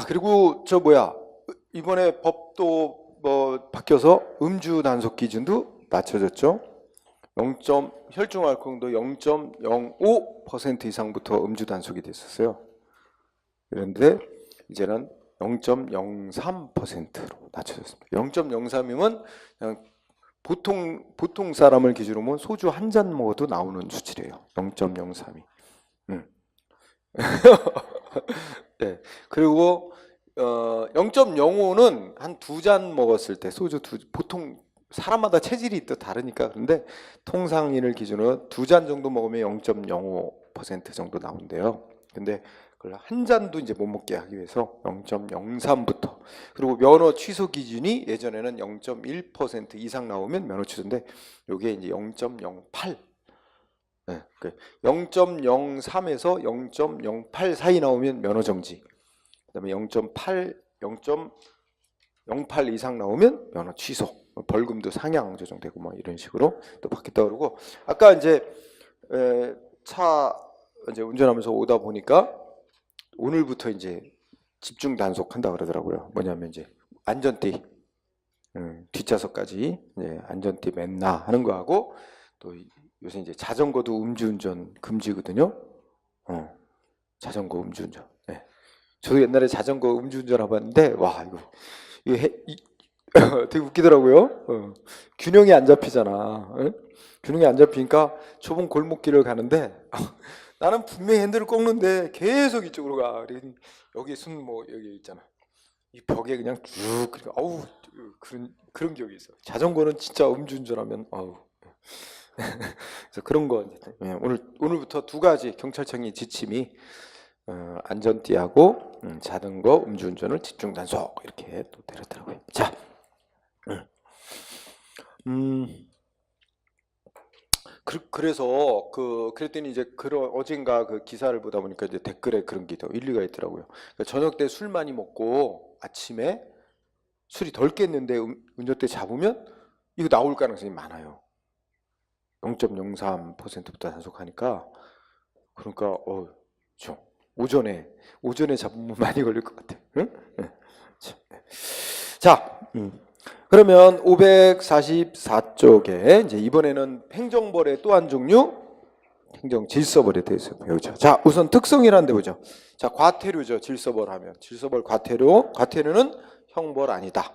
그리고 저 뭐야, 이번에 법도 뭐 바뀌어서 음주 단속 기준도 낮춰졌죠. 혈중 알코올도 0.05% 이상부터 음주 단속이 됐었어요. 그런데 이제는 0.03%로 낮춰졌습니다. 0.03이면 그냥 보통 사람을 기준으로 보면 소주 한 잔 먹어도 나오는 수치래요. 0.03이. 네. 그리고 0.05는 한 두 잔 먹었을 때 보통 사람마다 체질이 또 다르니까. 그런데 통상인을 기준으로 두 잔 정도 먹으면 0.05% 정도 나온대요. 근데 그걸 한 잔도 이제 못 먹게 하기 위해서 0.03부터, 그리고 면허 취소 기준이 예전에는 0.1% 이상 나오면 면허 취소인데 요게 이제 0.08, 네, 0.03에서 0.08 사이 나오면 면허 정지, 그다음에 0.08 이상 나오면 면허 취소, 벌금도 상향 조정되고 뭐 이런 식으로 또 바뀌었다 그러고. 아까 이제 차 이제 운전하면서 오다 보니까 오늘부터 이제 집중 단속한다 그러더라고요. 뭐냐면 이제 안전띠, 뒷좌석까지 이제 안전띠 맨나 하는 거 하고, 또 요새 이제 자전거도 음주운전 금지거든요. 자전거 음주운전. 네. 저도 옛날에 자전거 음주운전 해봤는데 와 되게 웃기더라고요. 균형이 안 잡히잖아. 균형이 안 잡히니까 좁은 골목길을 가는데 나는 분명히 핸들을 꺾는데 계속 이쪽으로 가. 그러니 여기 여기 있잖아. 이 벽에 그냥 쭉, 그러니까 아우, 그런 기억이 있어. 자전거는 진짜 음주운전하면 아우. 그래서 그런 거 오늘부터 두 가지 경찰청의 지침이 안전띠하고 자전거 음주운전을 집중 단속 이렇게 또 내렸더라고요. 자, 그래서 그랬더니 이제 어젠가 그 기사를 보다 보니까 이제 댓글에 그런 게 더 일리가 있더라고요. 그러니까 저녁 때 술 많이 먹고 아침에 술이 덜 깼는데 운전대 잡으면 이거 나올 가능성이 많아요. 0.03%부터 단속하니까. 그러니까 오전에 잡으면 많이 걸릴 것 같아. 응? 자, 그러면 544쪽에 이제 이번에는 행정벌의 또 한 종류, 행정질서벌에 대해서 배우죠. 자, 우선 특성이라는 데 보죠. 자, 과태료죠. 질서벌 하면 질서벌 과태료는 형벌 아니다.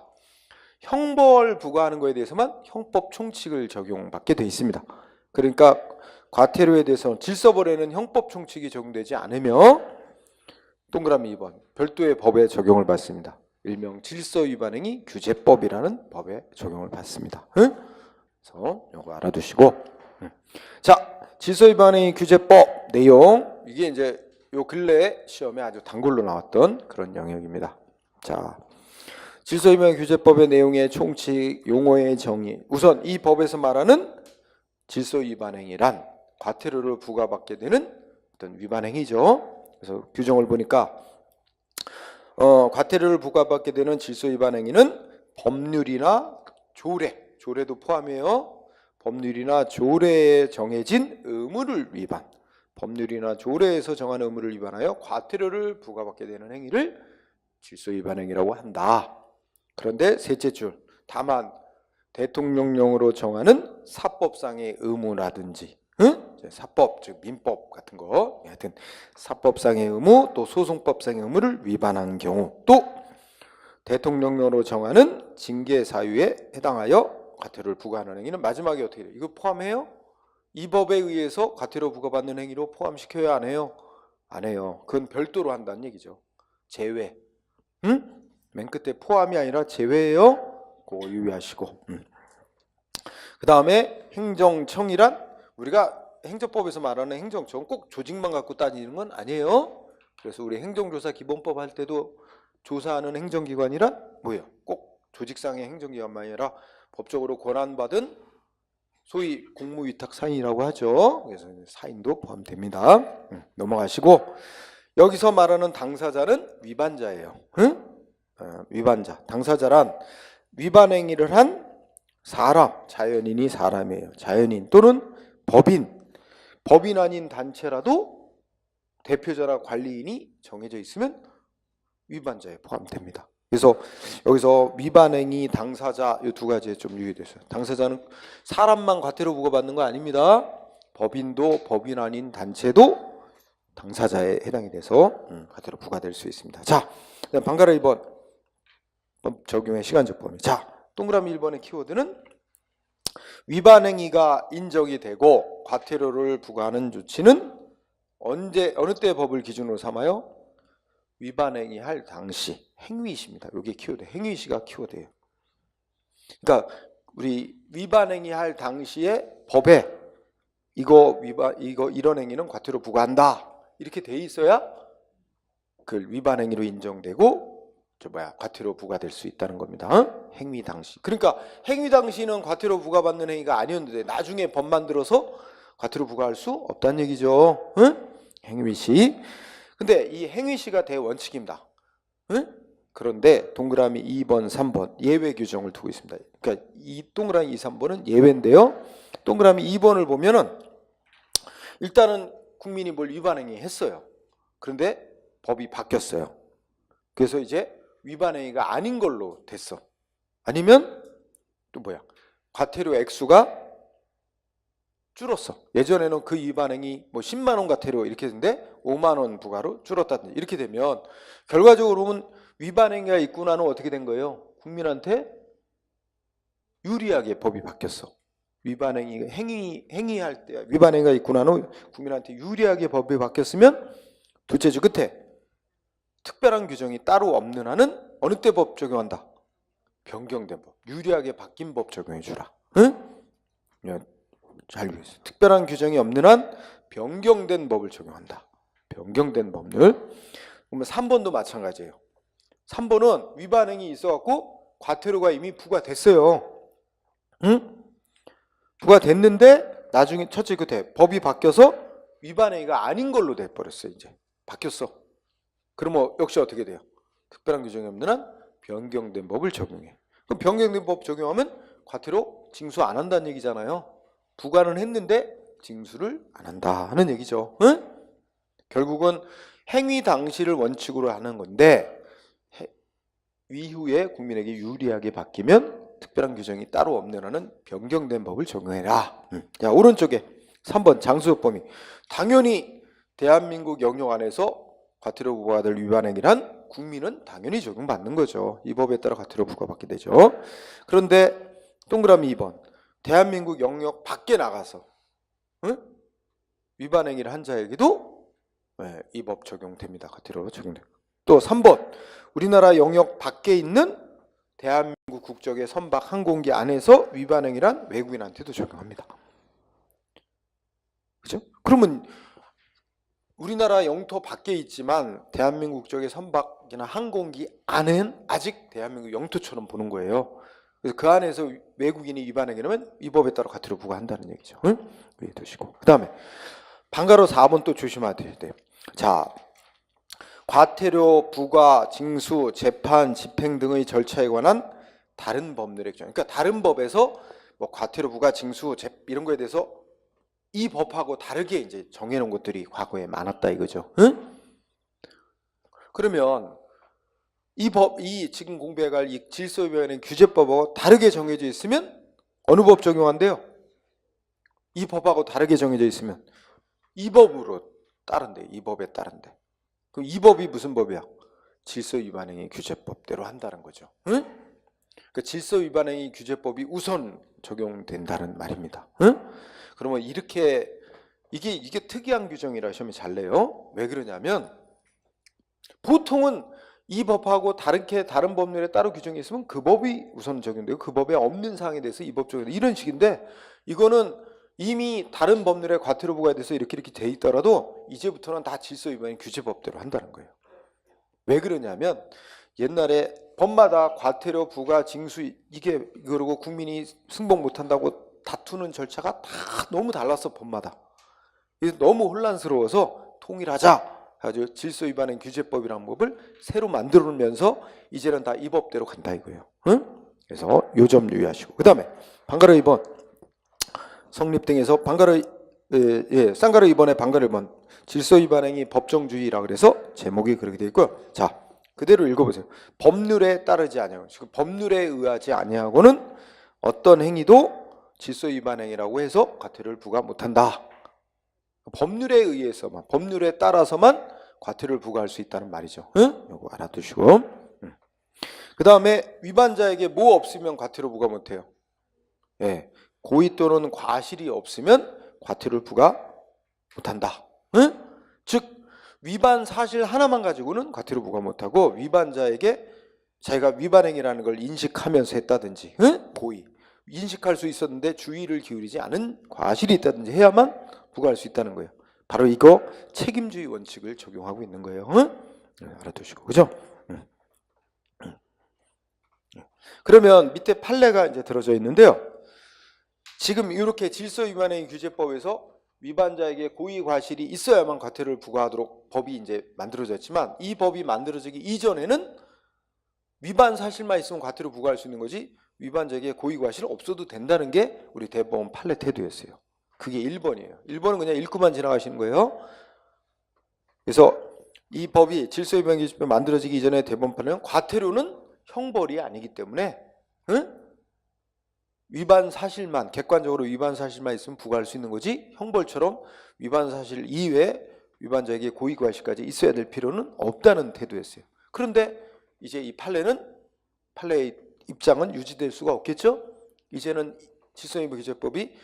형벌 부과하는 거에 대해서만 형법 총칙을 적용받게 돼 있습니다. 그러니까 과태료에 대해서 질서벌에는 형법 총칙이 적용되지 않으며 동그라미 2번 별도의 법에 적용을 받습니다. 일명 질서위반행위 규제법이라는 법에 적용을 받습니다. 그래서 이거 알아두시고, 자, 질서위반행위 규제법 내용, 이게 이제 요 근래 시험에 아주 단골로 나왔던 그런 영역입니다. 자, 질서위반 규제법의 내용의 총칙, 용어의 정의. 우선 이 법에서 말하는 질서위반행위란 과태료를 부과받게 되는 어떤 위반행위죠. 그래서 규정을 보니까 과태료를 부과받게 되는 질서위반행위는 법률이나 조례도 포함해요. 법률이나 조례에 정해진 의무를 위반, 법률이나 조례에서 정한 의무를 위반하여 과태료를 부과받게 되는 행위를 질서위반행위라고 한다. 그런데 셋째 줄, 다만 대통령령으로 정하는 사법상의 의무라든지 사법, 즉 민법 같은 거, 하여튼 사법상의 의무, 또 소송법상의 의무를 위반한 경우, 또 대통령령으로 정하는 징계 사유에 해당하여 과태료를 부과하는 행위는 마지막에 어떻게 돼요? 이거 포함해요? 이 법에 의해서 과태료 부과받는 행위로 포함시켜야 안 해요? 안 해요. 그건 별도로 한다는 얘기죠. 제외. 맨 끝에 포함이 아니라 제외예요. 그거 유의하시고. 그 다음에 행정청이란 우리가 행정법에서 말하는 행정청, 꼭 조직만 갖고 따지는 건 아니에요. 그래서 우리 행정조사 기본법 할 때도 조사하는 행정기관이란 뭐예요? 꼭 조직상의 행정기관만 아니라 법적으로 권한받은 소위 공무위탁 사인이라고 하죠. 그래서 사인도 포함됩니다. 넘어가시고, 여기서 말하는 당사자는 위반자예요. 위반자, 당사자란 위반행위를 한 사람, 자연인이 사람이에요. 자연인 또는 법인 아닌 단체라도 대표자나 관리인이 정해져 있으면 위반자에 포함됩니다. 그래서 여기서 위반행위 당사자 이 두 가지에 좀 유의됐어요. 당사자는 사람만 과태료 부과받는 거 아닙니다. 법인도 법인 아닌 단체도 당사자에 해당이 돼서 과태료 부과될 수 있습니다. 자, 그다음 방가로 2번 적용의 시간적 범위. 자, 동그라미 1번의 키워드는 위반행위가 인정이 되고 과태료를 부과하는 조치는 언제 어느 때 법을 기준으로 삼아요? 위반행위 할 당시 행위시입니다. 이게 키워드, 행위시가 키워드예요. 그러니까 우리 위반행위 할 당시에 법에 이런 행위는 과태료 부과한다 이렇게 돼 있어야 그 위반행위로 인정되고 과태료 부과될 수 있다는 겁니다. 행위 당시. 그러니까 행위 당시는 과태료 부과받는 행위가 아니었는데 나중에 법 만들어서 과태료 부과할 수 없다는 얘기죠. 행위시. 근데 이 행위시가 대원칙입니다. 그런데 동그라미 2번, 3번 예외 규정을 두고 있습니다. 그러니까 이 동그라미 2, 3번은 예외인데요. 동그라미 2번을 보면은 일단은 국민이 뭘 위반행위 했어요. 그런데 법이 바뀌었어요. 그래서 이제 위반행위가 아닌 걸로 됐어. 아니면 또 과태료 액수가 줄었어. 예전에는 그 위반행위 10만 원 과태료 이렇게 했는데 5만 원 부과로 줄었다든지 이렇게 되면 결과적으로 보면 위반행위가 있고 나는 어떻게 된 거예요? 국민한테 유리하게 법이 바뀌었어. 위반행위 행위할 때 위반행위가 있고 나는 국민한테 유리하게 법이 바뀌었으면 둘째 주 끝에 특별한 규정이 따로 없는 한은 어느 때 법 적용한다? 변경된 법. 유리하게 바뀐 법 적용해 주라. 잘 알겠어요. 특별한 규정이 없는 한 변경된 법을 적용한다. 변경된 법률. 그러면 3번도 마찬가지예요. 3번은 위반행위 있어갖고 과태료가 이미 부과됐어요. 부과됐는데 나중에 첫째 끝에 법이 바뀌어서 위반행위가 아닌 걸로 돼버렸어요. 이제 바뀌었어. 그러면 역시 어떻게 돼요? 특별한 규정이 없는 한 변경된 법을 적용해. 그럼 변경된 법 적용하면 과태료 징수 안 한다는 얘기잖아요. 부과는 했는데 징수를 안 한다 하는 얘기죠. 결국은 행위 당시를 원칙으로 하는 건데 이후에 국민에게 유리하게 바뀌면 특별한 규정이 따로 없는 한은 변경된 법을 적용해라. 자, 오른쪽에 3번 장수적 범위. 당연히 대한민국 영역 안에서 과태료 부과될 위반행위란 국민은 당연히 적용받는 거죠. 이 법에 따라 과태료 부과받게 되죠. 그런데 동그라미 2번 대한민국 영역 밖에 나가서 위반행위를 한 자에게도 이 법 적용됩니다. 과태료 적용돼요. 또 3번 우리나라 영역 밖에 있는 대한민국 국적의 선박 항공기 안에서 위반행위란 외국인한테도 적용합니다. 그죠? 그러면 우리나라 영토 밖에 있지만 대한민국 국적의 선박이나 항공기 안은 아직 대한민국 영토처럼 보는 거예요. 그래서 그 안에서 외국인이 위반행위라면 이 법에 따라 과태료 부과한다는 얘기죠. 위에 두시고. 그 다음에 방가로 4번 또 조심해야 돼요. 자, 과태료 부과, 징수, 재판, 집행 등의 절차에 관한 다른 법률의 규정. 그러니까 다른 법에서 과태료 부과, 징수, 이런 거에 대해서 이 법하고 다르게 이제 정해놓은 것들이 과거에 많았다 이거죠. 그러면 이 지금 공부해갈 이 질서위반행 규제법하고 다르게 정해져 있으면 어느 법 적용한대요? 이 법하고 다르게 정해져 있으면 이 법으로 따른대. 이 법에 따른대. 그럼 이 법이 무슨 법이야? 질서위반행위 규제법대로 한다는 거죠. 그 질서위반행위 규제법이 우선 적용된다는 말입니다. 그러면 이게 특이한 규정이라 시험에 잘 내요. 왜 그러냐면 보통은 이 법하고 다른 법률에 따로 규정이 있으면 그 법이 우선 적용되고 그 법에 없는 사항에 대해서 이 법 적용돼 이런 식인데 이거는 이미 다른 법률에 과태료 부과에 대해서 이렇게 돼 있더라도 이제부터는 다 질서위반행 규제법대로 한다는 거예요. 왜 그러냐면 옛날에 법마다 과태료 부과 징수 그러고 국민이 승복 못한다고 다투는 절차가 다 너무 달랐어. 법마다. 그래서 너무 혼란스러워서 통일하자. 아주 질서위반행 규제법이라는 법을 새로 만들면서 이제는 다 이 법대로 간다 이거예요. 그래서 요 점 유의하시고. 그 다음에 방가로 2번 성립 등에서 쌍가로 2번에 방가로 1번 질서위반행위 법정주의라 그래서 제목이 그렇게 되어 있고요. 자, 그 그대로 읽어보세요. 법률에 따르지 아니하고, 지금 법률에 의하지 아니하고는 어떤 행위도 질서 위반 행위라고 해서 과태료를 부과 못한다. 법률에 의해서만, 법률에 따라서만 과태료를 부과할 수 있다는 말이죠. 응? 이거 알아두시고. 그 다음에 위반자에게 뭐 없으면 과태료 부과 못해요? 예, 고의 또는 과실이 없으면 과태료를 부과 못한다. 응? 즉 위반 사실 하나만 가지고는 과태료 부과 못하고, 위반자에게 자기가 위반 행위라는 걸 인식하면서 했다든지, 응? 고의, 인식할 수 있었는데 주의를 기울이지 않은 과실이 있다든지 해야만 부과할 수 있다는 거예요. 바로 이거 책임주의 원칙을 적용하고 있는 거예요. 응? 알아두시고, 그죠? 그러면 밑에 판례가 이제 들어져 있는데요. 지금 이렇게 질서위반행위 규제법에서 위반자에게 고의 과실이 있어야만 과태료를 부과하도록 법이 이제 만들어졌지만, 이 법이 만들어지기 이전에는 위반 사실만 있으면 과태료 부과할 수 있는 거지, 위반자에게 고의 과실은 없어도 된다는 게 우리 대법원 판례 태도였어요. 그게 1번이에요. 1번은 그냥 읽고만 지나가시는 거예요. 그래서 이 법이 질서위반행위 규제법이 만들어지기 이전에 대법원 판례는 과태료는 형벌이 아니기 때문에, 응? 위반 사실만, 객관적으로 위반 사실만 있으면 부과할 수 있는 거지, 형벌처럼 위반 사실 이외에 위반자에게 고의 과실까지 있어야 될 필요는 없다는 태도였어요. 그런데 이제 이 판례의 입장은 유지될 수가 없겠죠. 이제는 질서위반 규제법이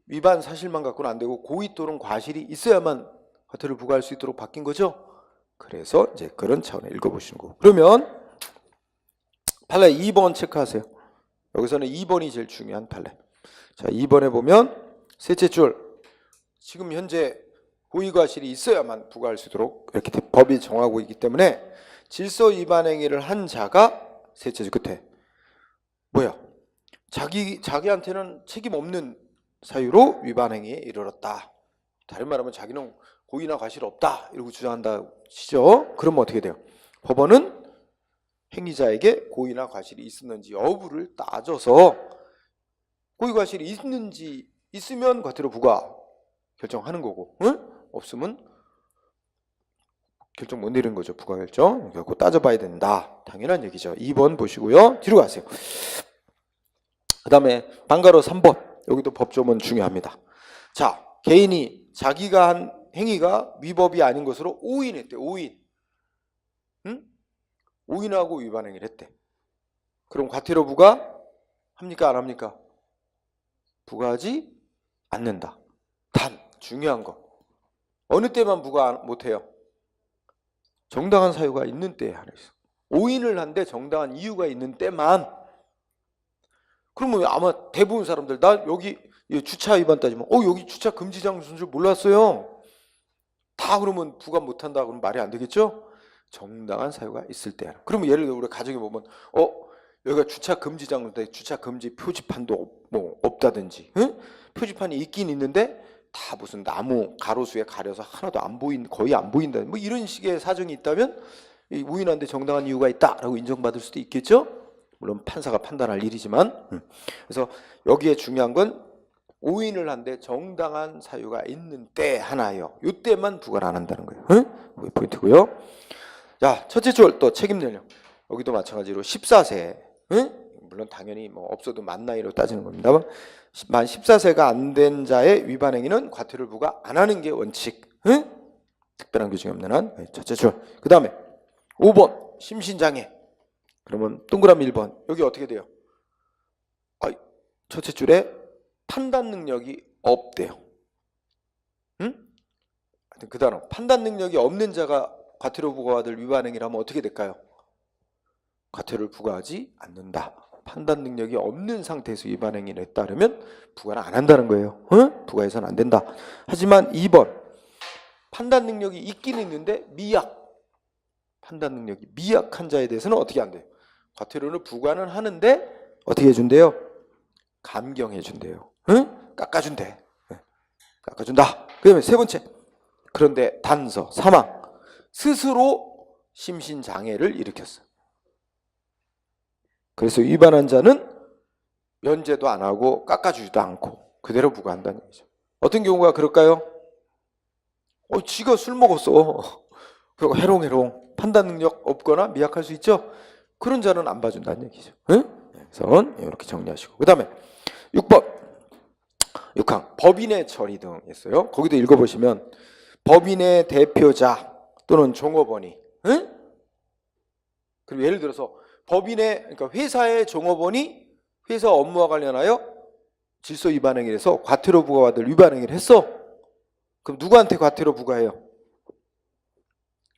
위반 사실만 갖고는 안 되고 고의 또는 과실이 있어야만 과태료를 부과할 수 있도록 바뀐 거죠. 그래서 이제 그런 차원에 읽어보시는 거고. 그러면 판례 2번 체크하세요. 여기서는 2번이 제일 중요한 판례. 자, 2번에 보면 셋째 줄, 지금 현재 고의 과실이 있어야만 부과할 수 있도록 이렇게 법이 정하고 있기 때문에 질서 위반 행위를 한 자가 셋째 줄 끝에 뭐야? 자기한테는 책임 없는 사유로 위반 행위에 이르렀다. 다른 말하면 자기는 고의나 과실이 없다 이러고 주장한다 시죠. 그러면 어떻게 돼요? 법원은 행위자에게 고의나 과실이 있었는지 여부를 따져서 고의 과실이 있으면 과태료 부과 결정하는 거고, 응? 없으면 결정 못 내리는 거죠. 부과 결정. 그거 따져봐야 된다. 당연한 얘기죠. 2번 보시고요. 뒤로 가세요. 그 다음에 방가로 3번. 여기도 법조문 중요합니다. 자, 개인이 자기가 한 행위가 위법이 아닌 것으로 오인했대. 오인. 응? 오인하고 위반행위를 했대. 그럼 과태료 부과 합니까? 안 합니까? 부과하지 않는다. 단 중요한 거, 어느 때만 부과 못해요? 정당한 사유가 있는 때에 한해서. 오인을 한데 정당한 이유가 있는 때만. 그러면 아마 대부분 사람들, 나 여기 주차 위반 따지면 여기 주차 금지 장소인 줄 몰랐어요. 다 그러면 부과 못한다 그러면 말이 안 되겠죠? 정당한 사유가 있을 때. 그러면 예를 들어 우리 가정에 보면 여기가 주차 금지 장소인데 주차 금지 표지판도 뭐 없다든지, 응? 표지판이 있긴 있는데 다 무슨 나무 가로수에 가려서 하나도 안 거의 안 보인다, 뭐 이런 식의 사정이 있다면 이 우인한데 정당한 이유가 있다라고 인정받을 수도 있겠죠. 물론 판사가 판단할 일이지만. 그래서 여기에 중요한 건 오인을 한데 정당한 사유가 있는 때 하나예요. 이때만 부과를 안 한다는 거예요. 응? 그게 포인트고요. 자, 첫째 줄 또 책임 연령. 여기도 마찬가지로 14세. 응? 물론 당연히 뭐 없어도 만 나이로 따지는 겁니다만, 만 14세가 안 된 자의 위반 행위는 과태료를 부과 안 하는 게 원칙. 응? 특별한 규정이 없는 한. 첫째 줄. 그 다음에 5번 심신장애. 그러면 동그라미 1번. 여기 어떻게 돼요? 첫째 줄에 판단 능력이 없대요. 응? 그 단어, 판단 능력이 없는 자가 과태료 부과받을 위반 행위라면 어떻게 될까요? 과태료를 부과하지 않는다. 판단 능력이 없는 상태에서 위반 행위를 했다 그러면 부과는 안 한다는 거예요. 응? 부과해서는 안 된다. 하지만 2번, 판단 능력이 있긴 있는데 판단 능력이 미약한 자에 대해서는 어떻게 안 돼요? 과태료를 부과는 하는데 어떻게 해준대요? 감경해 준대요. 응? 깎아준대. 깎아준다. 그 다음에 세 번째, 그런데 단서, 사망, 스스로 심신장애를 일으켰어요. 그래서 위반한 자는 면제도 안 하고 깎아주지도 않고 그대로 부과한다는 얘기죠. 어떤 경우가 그럴까요? 지가 술 먹었어. 그리고 해롱해롱 판단 능력 없거나 미약할 수 있죠. 그런 자는 안 봐준다는 얘기죠. 응? 그래서 이렇게 정리하시고, 그 다음에 6번 6항 법인의 처리 등 있어요. 거기도 읽어보시면 법인의 대표자 또는 종업원이, 응? 그리고 예를 들어서 법인의, 그러니까 회사의 종업원이 회사 업무와 관련하여 질서 위반 행위를 해서 과태료 부과받을 위반 행위를 했어. 그럼 누구한테 과태료 부과해요?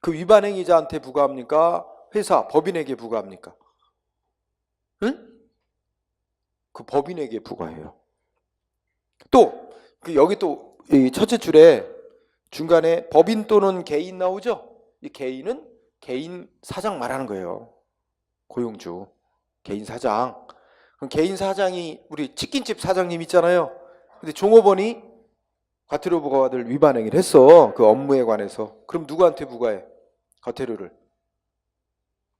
그 위반 행위자한테 부과합니까? 회사 법인에게 부과합니까? 응? 그 법인에게 부과해요. 또 여기 또 이 첫째 줄에 중간에 법인 또는 개인 나오죠? 이 개인은 개인 사장 말하는 거예요. 고용주, 개인 사장. 그럼 개인 사장이 우리 치킨집 사장님 있잖아요. 근데 종업원이 과태료 부과받을 위반 행위를 했어. 그 업무에 관해서. 그럼 누구한테 부과해? 과태료를.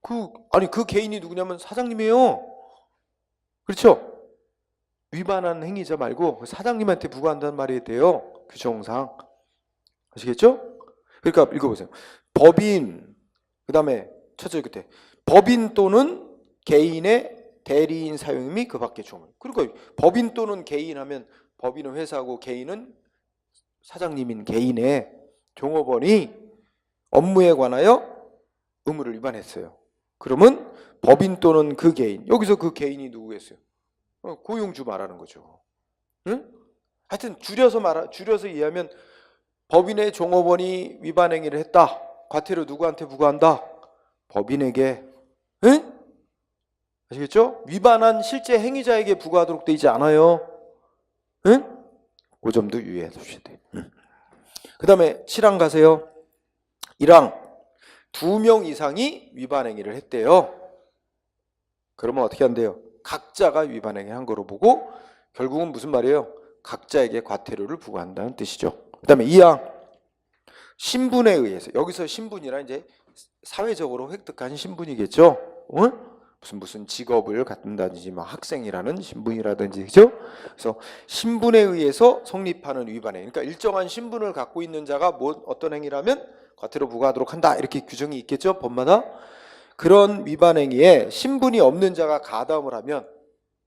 그 개인이 누구냐면 사장님이에요. 그렇죠? 위반한 행위자 말고 사장님한테 부과한다는 말이 돼요. 규정상. 아시겠죠? 그러니까 읽어보세요. 법인, 그 다음에 첫째 끝에 법인 또는 개인의 대리인 사용 및 그 밖의 종업. 그러니까 법인 또는 개인 하면 법인은 회사고 개인은 사장님인 개인의 종업원이 업무에 관하여 의무를 위반했어요. 그러면 법인 또는 그 개인, 여기서 그 개인이 누구겠어요? 고용주 말하는 거죠. 응? 하여튼 줄여서 이해하면 법인의 종업원이 위반 행위를 했다. 과태료 누구한테 부과한다? 법인에게. 응? 아시겠죠? 위반한 실제 행위자에게 부과하도록 되어 있지 않아요. 응? 그 점도 유의해 두셔야 돼요. 그 다음에 7항 가세요. 1항 2명 이상이 위반 행위를 했대요. 그러면 어떻게 한대요? 각자가 위반 행위를 한 거로 보고 결국은 무슨 말이에요? 각자에게 과태료를 부과한다는 뜻이죠. 그 다음에 2항 신분에 의해서, 여기서 신분이라 이제 사회적으로 획득한 신분이겠죠. 응? 무슨 직업을 갖는다든지 뭐 학생이라는 신분이라든지, 그죠? 그래서 신분에 의해서 성립하는 위반 행위. 그러니까 일정한 신분을 갖고 있는 자가 어떤 행위라면 과태료 부과하도록 한다, 이렇게 규정이 있겠죠, 법마다. 그런 위반 행위에 신분이 없는 자가 가담을 하면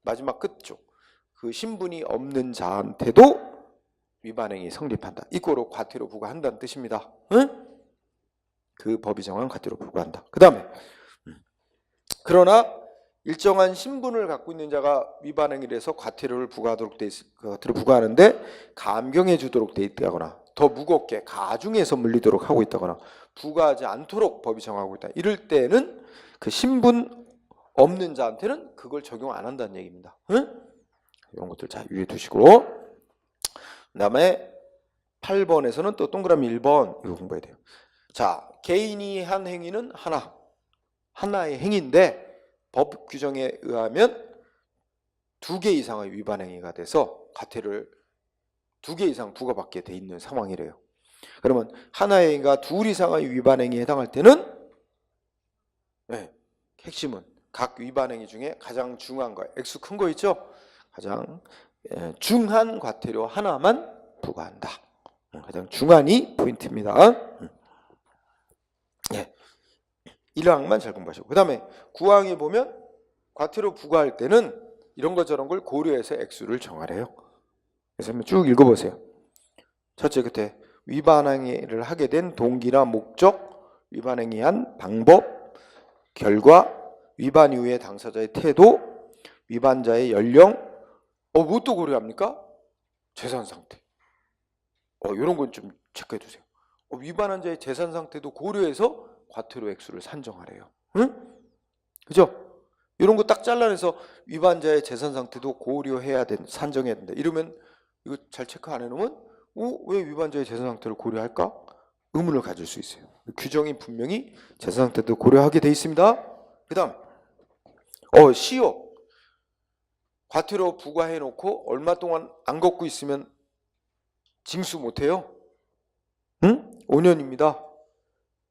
마지막 끝쪽 그 신분이 없는 자한테도 위반 행위 성립한다. 이거로 과태료 부과한다는 뜻입니다. 응? 그 법이 정한 과태료 부과한다. 그 다음에 그러나 일정한 신분을 갖고 있는 자가 위반 행위를 해서 과태료를 부과하도록 과태료 부과하는데 감경해 주도록 돼 있다거나 더 무겁게 가중해서 물리도록 하고 있다거나 부과하지 않도록 법이 정하고 있다. 이럴 때는 그 신분 없는 자한테는 그걸 적용 안 한다는 얘기입니다. 응? 이런 것들 잘 유의해 두시고, 그 다음에 8번에서는 또 동그라미 1번 이거 공부해야 돼요. 자, 개인이 한 행위는 하나의 행위인데 법 규정에 의하면 2개 이상의 위반 행위가 돼서 과태료를 2개 이상 부과받게 돼 있는 상황이래요. 그러면 하나의 행위가 2 이상의 위반 행위에 해당할 때는 핵심은 각 위반 행위 중에 가장 중요한 거, 액수 큰 거 있죠? 가장 중한 과태료 하나만 부과한다. 가장 중한이 포인트입니다. 1항만 잘 공부하시고, 그 다음에 9항에 보면 과태료 부과할 때는 이런 것 저런 걸 고려해서 액수를 정하래요. 그래서 한번 쭉 읽어보세요. 첫째 끝에 위반 행위를 하게 된 동기나 목적, 위반 행위한 방법, 결과, 위반 이후의 당사자의 태도, 위반자의 연령, 무엇도 고려합니까? 재산 상태. 이런 건 좀 체크해 두세요. 위반한 자의 재산 상태도 고려해서 과태료 액수를 산정하래요. 응? 그죠? 이런 거 딱 잘라내서 위반자의 재산 상태도 고려해야 된다, 산정해야 된다. 이러면 이거 잘 체크 안 해놓으면 왜 위반자의 재산 상태를 고려할까? 의문을 가질 수 있어요. 규정이 분명히 재산 상태도 고려하게 돼 있습니다. 그 다음 시효. 과태료 부과해놓고 얼마 동안 안 걷고 있으면 징수 못해요. 응? 5년입니다.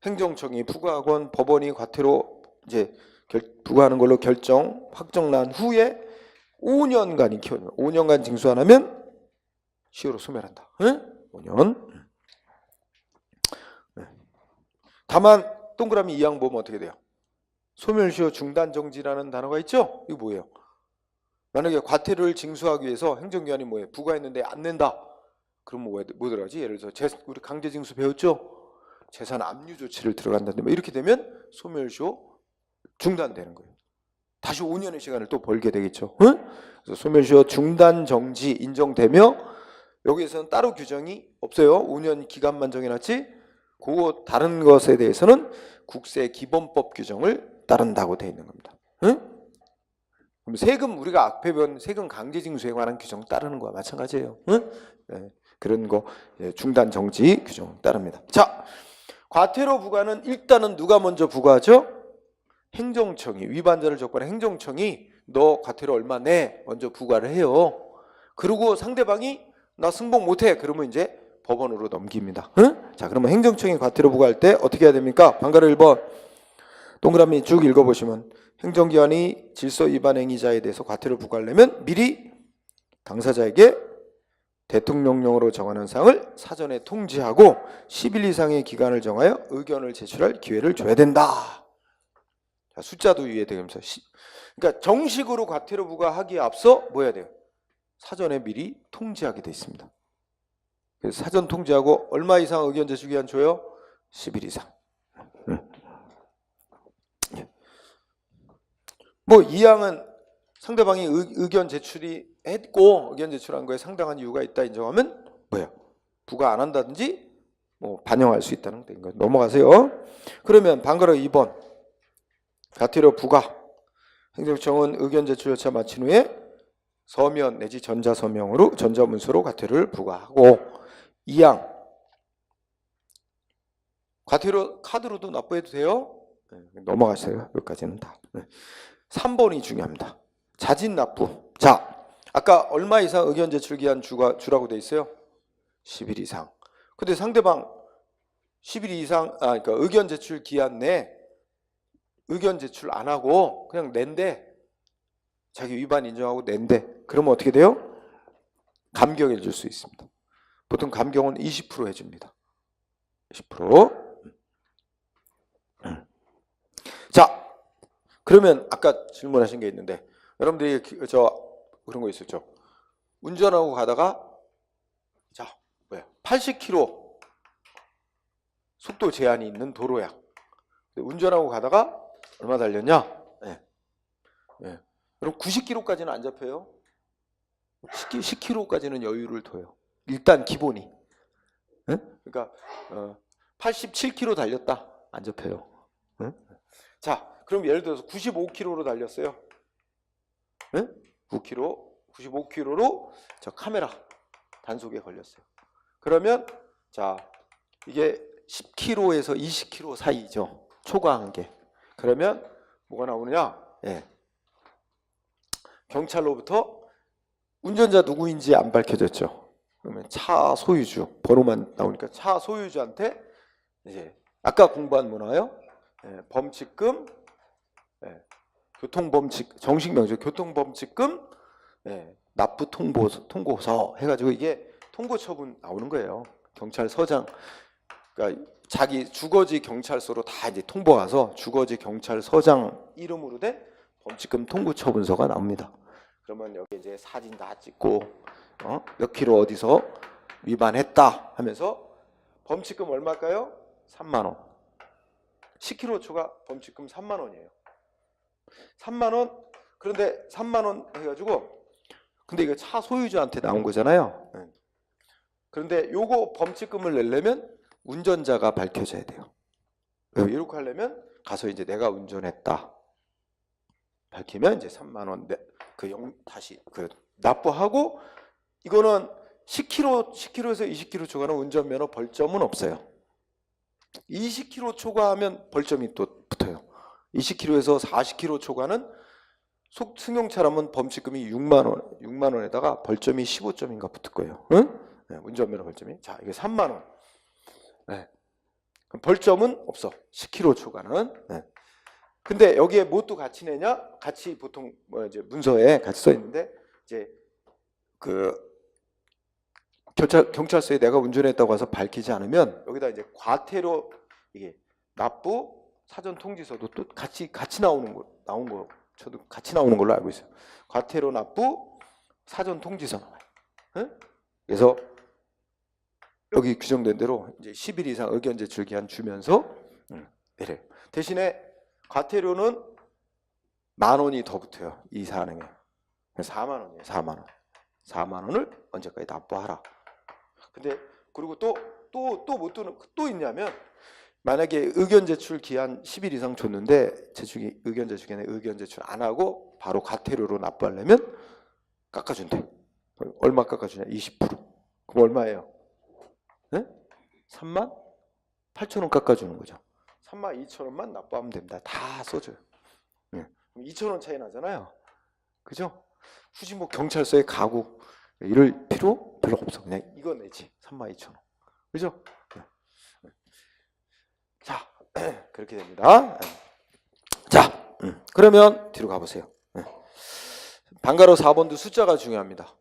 행정청이 부과하건 법원이 과태료 이제 부과하는 걸로 확정난 후에 5년간이 키워요. 5년간 징수 안 하면 시효로 소멸한다. 응? 5년. 다만 동그라미 2항 보면 어떻게 돼요? 소멸시효 중단정지라는 단어가 있죠? 이거 뭐예요? 만약에 과태료를 징수하기 위해서 행정기관이 뭐예요? 부과했는데 안 낸다. 그럼 뭐 들어가지? 예를 들어서 우리 강제징수 배웠죠? 재산 압류 조치를 들어간다든지 뭐 이렇게 되면 소멸시효 중단되는 거예요. 다시 5년의 시간을 또 벌게 되겠죠. 응? 그래서 소멸시효 중단정지 인정되며 여기에서는 따로 규정이 없어요. 5년 기간만 정해놨지 그거 다른 것에 대해서는 국세기본법 규정을 따른다고 되어 있는 겁니다. 응? 그럼 세금 우리가 앞에 배운 세금 강제징수에 관한 규정 따르는 거와 마찬가지예요. 응? 네, 그런 거 중단 정지 규정 따릅니다. 자, 과태료 부과는 일단은 누가 먼저 부과하죠? 행정청이, 위반자를 적발한 행정청이 너 과태료 얼마 내 먼저 부과를 해요. 그리고 상대방이 나 승복 못해 그러면 이제 법원으로 넘깁니다. 응? 자, 그러면 행정청이 과태료 부과할 때 어떻게 해야 됩니까? 방가로 1번 동그라미 쭉 읽어보시면 행정기관이 질서 위반 행위자에 대해서 과태료 부과하려면 미리 당사자에게 대통령령으로 정하는 사항을 사전에 통지하고 10일 이상의 기간을 정하여 의견을 제출할 기회를 줘야 된다. 자, 숫자도 이해되면서 그러니까 정식으로 과태료 부과하기에 앞서 뭐 해야 돼요? 사전에 미리 통지하게 돼 있습니다. 그래서 사전 통지하고 얼마 이상 의견 제출 기간 줘요? 10일 이상. 뭐 이항은 상대방이 의견 제출이 했고 의견 제출한 거에 상당한 이유가 있다 인정하면 뭐야? 부과 안 한다든지 뭐 반영할 수 있다는 거 넘어가세요. 그러면 방가로 2번 과태료 부과 행정청은 의견 제출 절차 마친 후에 서면 내지 전자서명으로 전자문서로 과태료를 부과하고 2항 과태료 카드로도 납부해도 돼요? 넘어가세요. 여기까지는 다. 3번이 중요합니다. 자진 납부. 자, 아까 얼마 이상 의견 제출 기한 주라고 돼 있어요? 10일 이상. 근데 상대방 10일 이상 그러니까 의견 제출 기한 내 의견 제출 안 하고 그냥 낸대. 자기 위반 인정하고 낸대. 그러면 어떻게 돼요? 감경해 줄 수 있습니다. 보통 감경은 20% 해줍니다. 20%. 자, 그러면 아까 질문하신 게 있는데 여러분들이 그런 거 있었죠. 운전하고 가다가 자, 80km 속도 제한이 있는 도로야. 운전하고 가다가 얼마 달렸냐? 그럼 90km까지는 안 잡혀요. 10km까지는 여유를 둬요. 일단 기본이. 그러니까 87km 달렸다. 안 잡혀요. 자, 그럼 예를 들어서 95km로 달렸어요. 95km로 저 카메라 단속에 걸렸어요. 그러면 자, 이게 10km에서 20km 사이죠. 초과한 게. 그러면 뭐가 나오느냐? 경찰로부터 운전자 누구인지 안 밝혀졌죠. 그러면 차 소유주 번호만 나오니까 차 소유주한테 이제 아까 공부한 문화요. 범칙금, 교통범칙 정식 명칭 교통범칙금, 납부 통고서 해가지고 이게 통고 처분 나오는 거예요. 경찰서장, 그러니까 자기 주거지 경찰서로 다 이제 통보가서 주거지 경찰서장 이름으로 된 범칙금 통고 처분서가 나옵니다. 그러면 여기 이제 사진 다 찍고 몇 킬로 어디서 위반했다 하면서 범칙금 얼마일까요? 3만 원. 10km 초과 범칙금 3만 원이에요. 3만 원. 그런데 3만 원 해가지고 근데 이거 차 소유주한테 나온 거잖아요. 그런데 요거 범칙금을 내려면 운전자가 밝혀져야 돼요. 이렇게 하려면 가서 이제 내가 운전했다 밝히면 이제 3만 원 다시 납부하고 이거는 10km에서 20km 초과는 운전면허 벌점은 없어요. 20km 초과하면 벌점이 또 붙어요. 20km에서 40km 초과는 승용차라면 범칙금이 6만 원에다가 벌점이 15점인가 붙을 거예요. 운전면허 벌점이. 자, 이게 3만 원. 그럼 벌점은 없어. 10km 초과는. 근데 여기에 뭣도 같이 내냐? 같이 보통 이제 문서에 같이 써 있는데 이제 경찰서에 내가 운전했다고 해서 밝히지 않으면 여기다 이제 과태료 이게 납부 사전 통지서도 또 같이 나온 거 저도 같이 나오는 걸로 알고 있어요. 과태료 납부 사전 통지서 나와요. 응? 그래서 여기 규정된 대로 이제 10일 이상 의견 제출 기한 주면서 이래요. 대신에 과태료는 10,000원이 더 붙어요. 이 사안에. 4만 원이에요. 4만 원. 4만 원을 언제까지 납부하라. 근데 그리고 또 못 두는 또 있냐면 만약에 의견 제출 기한 10일 이상 줬는데 의견 제출 기한에 의견 제출 안 하고 바로 과태료로 납부하려면 깎아준대. 얼마 깎아주냐? 20%. 그럼 얼마예요? 네? 38,000원 깎아주는 거죠. 32,000원만 납부하면 됩니다. 다 써줘요. 네. 2,000원 차이 나잖아요. 그죠? 굳이 뭐 경찰서에 가고 이럴 필요 별로 없어. 그냥 이거 내지. 32,000원. 그죠? 네. 자, 그렇게 됩니다. 자, 그러면 뒤로 가보세요. 방가로 4번도 숫자가 중요합니다.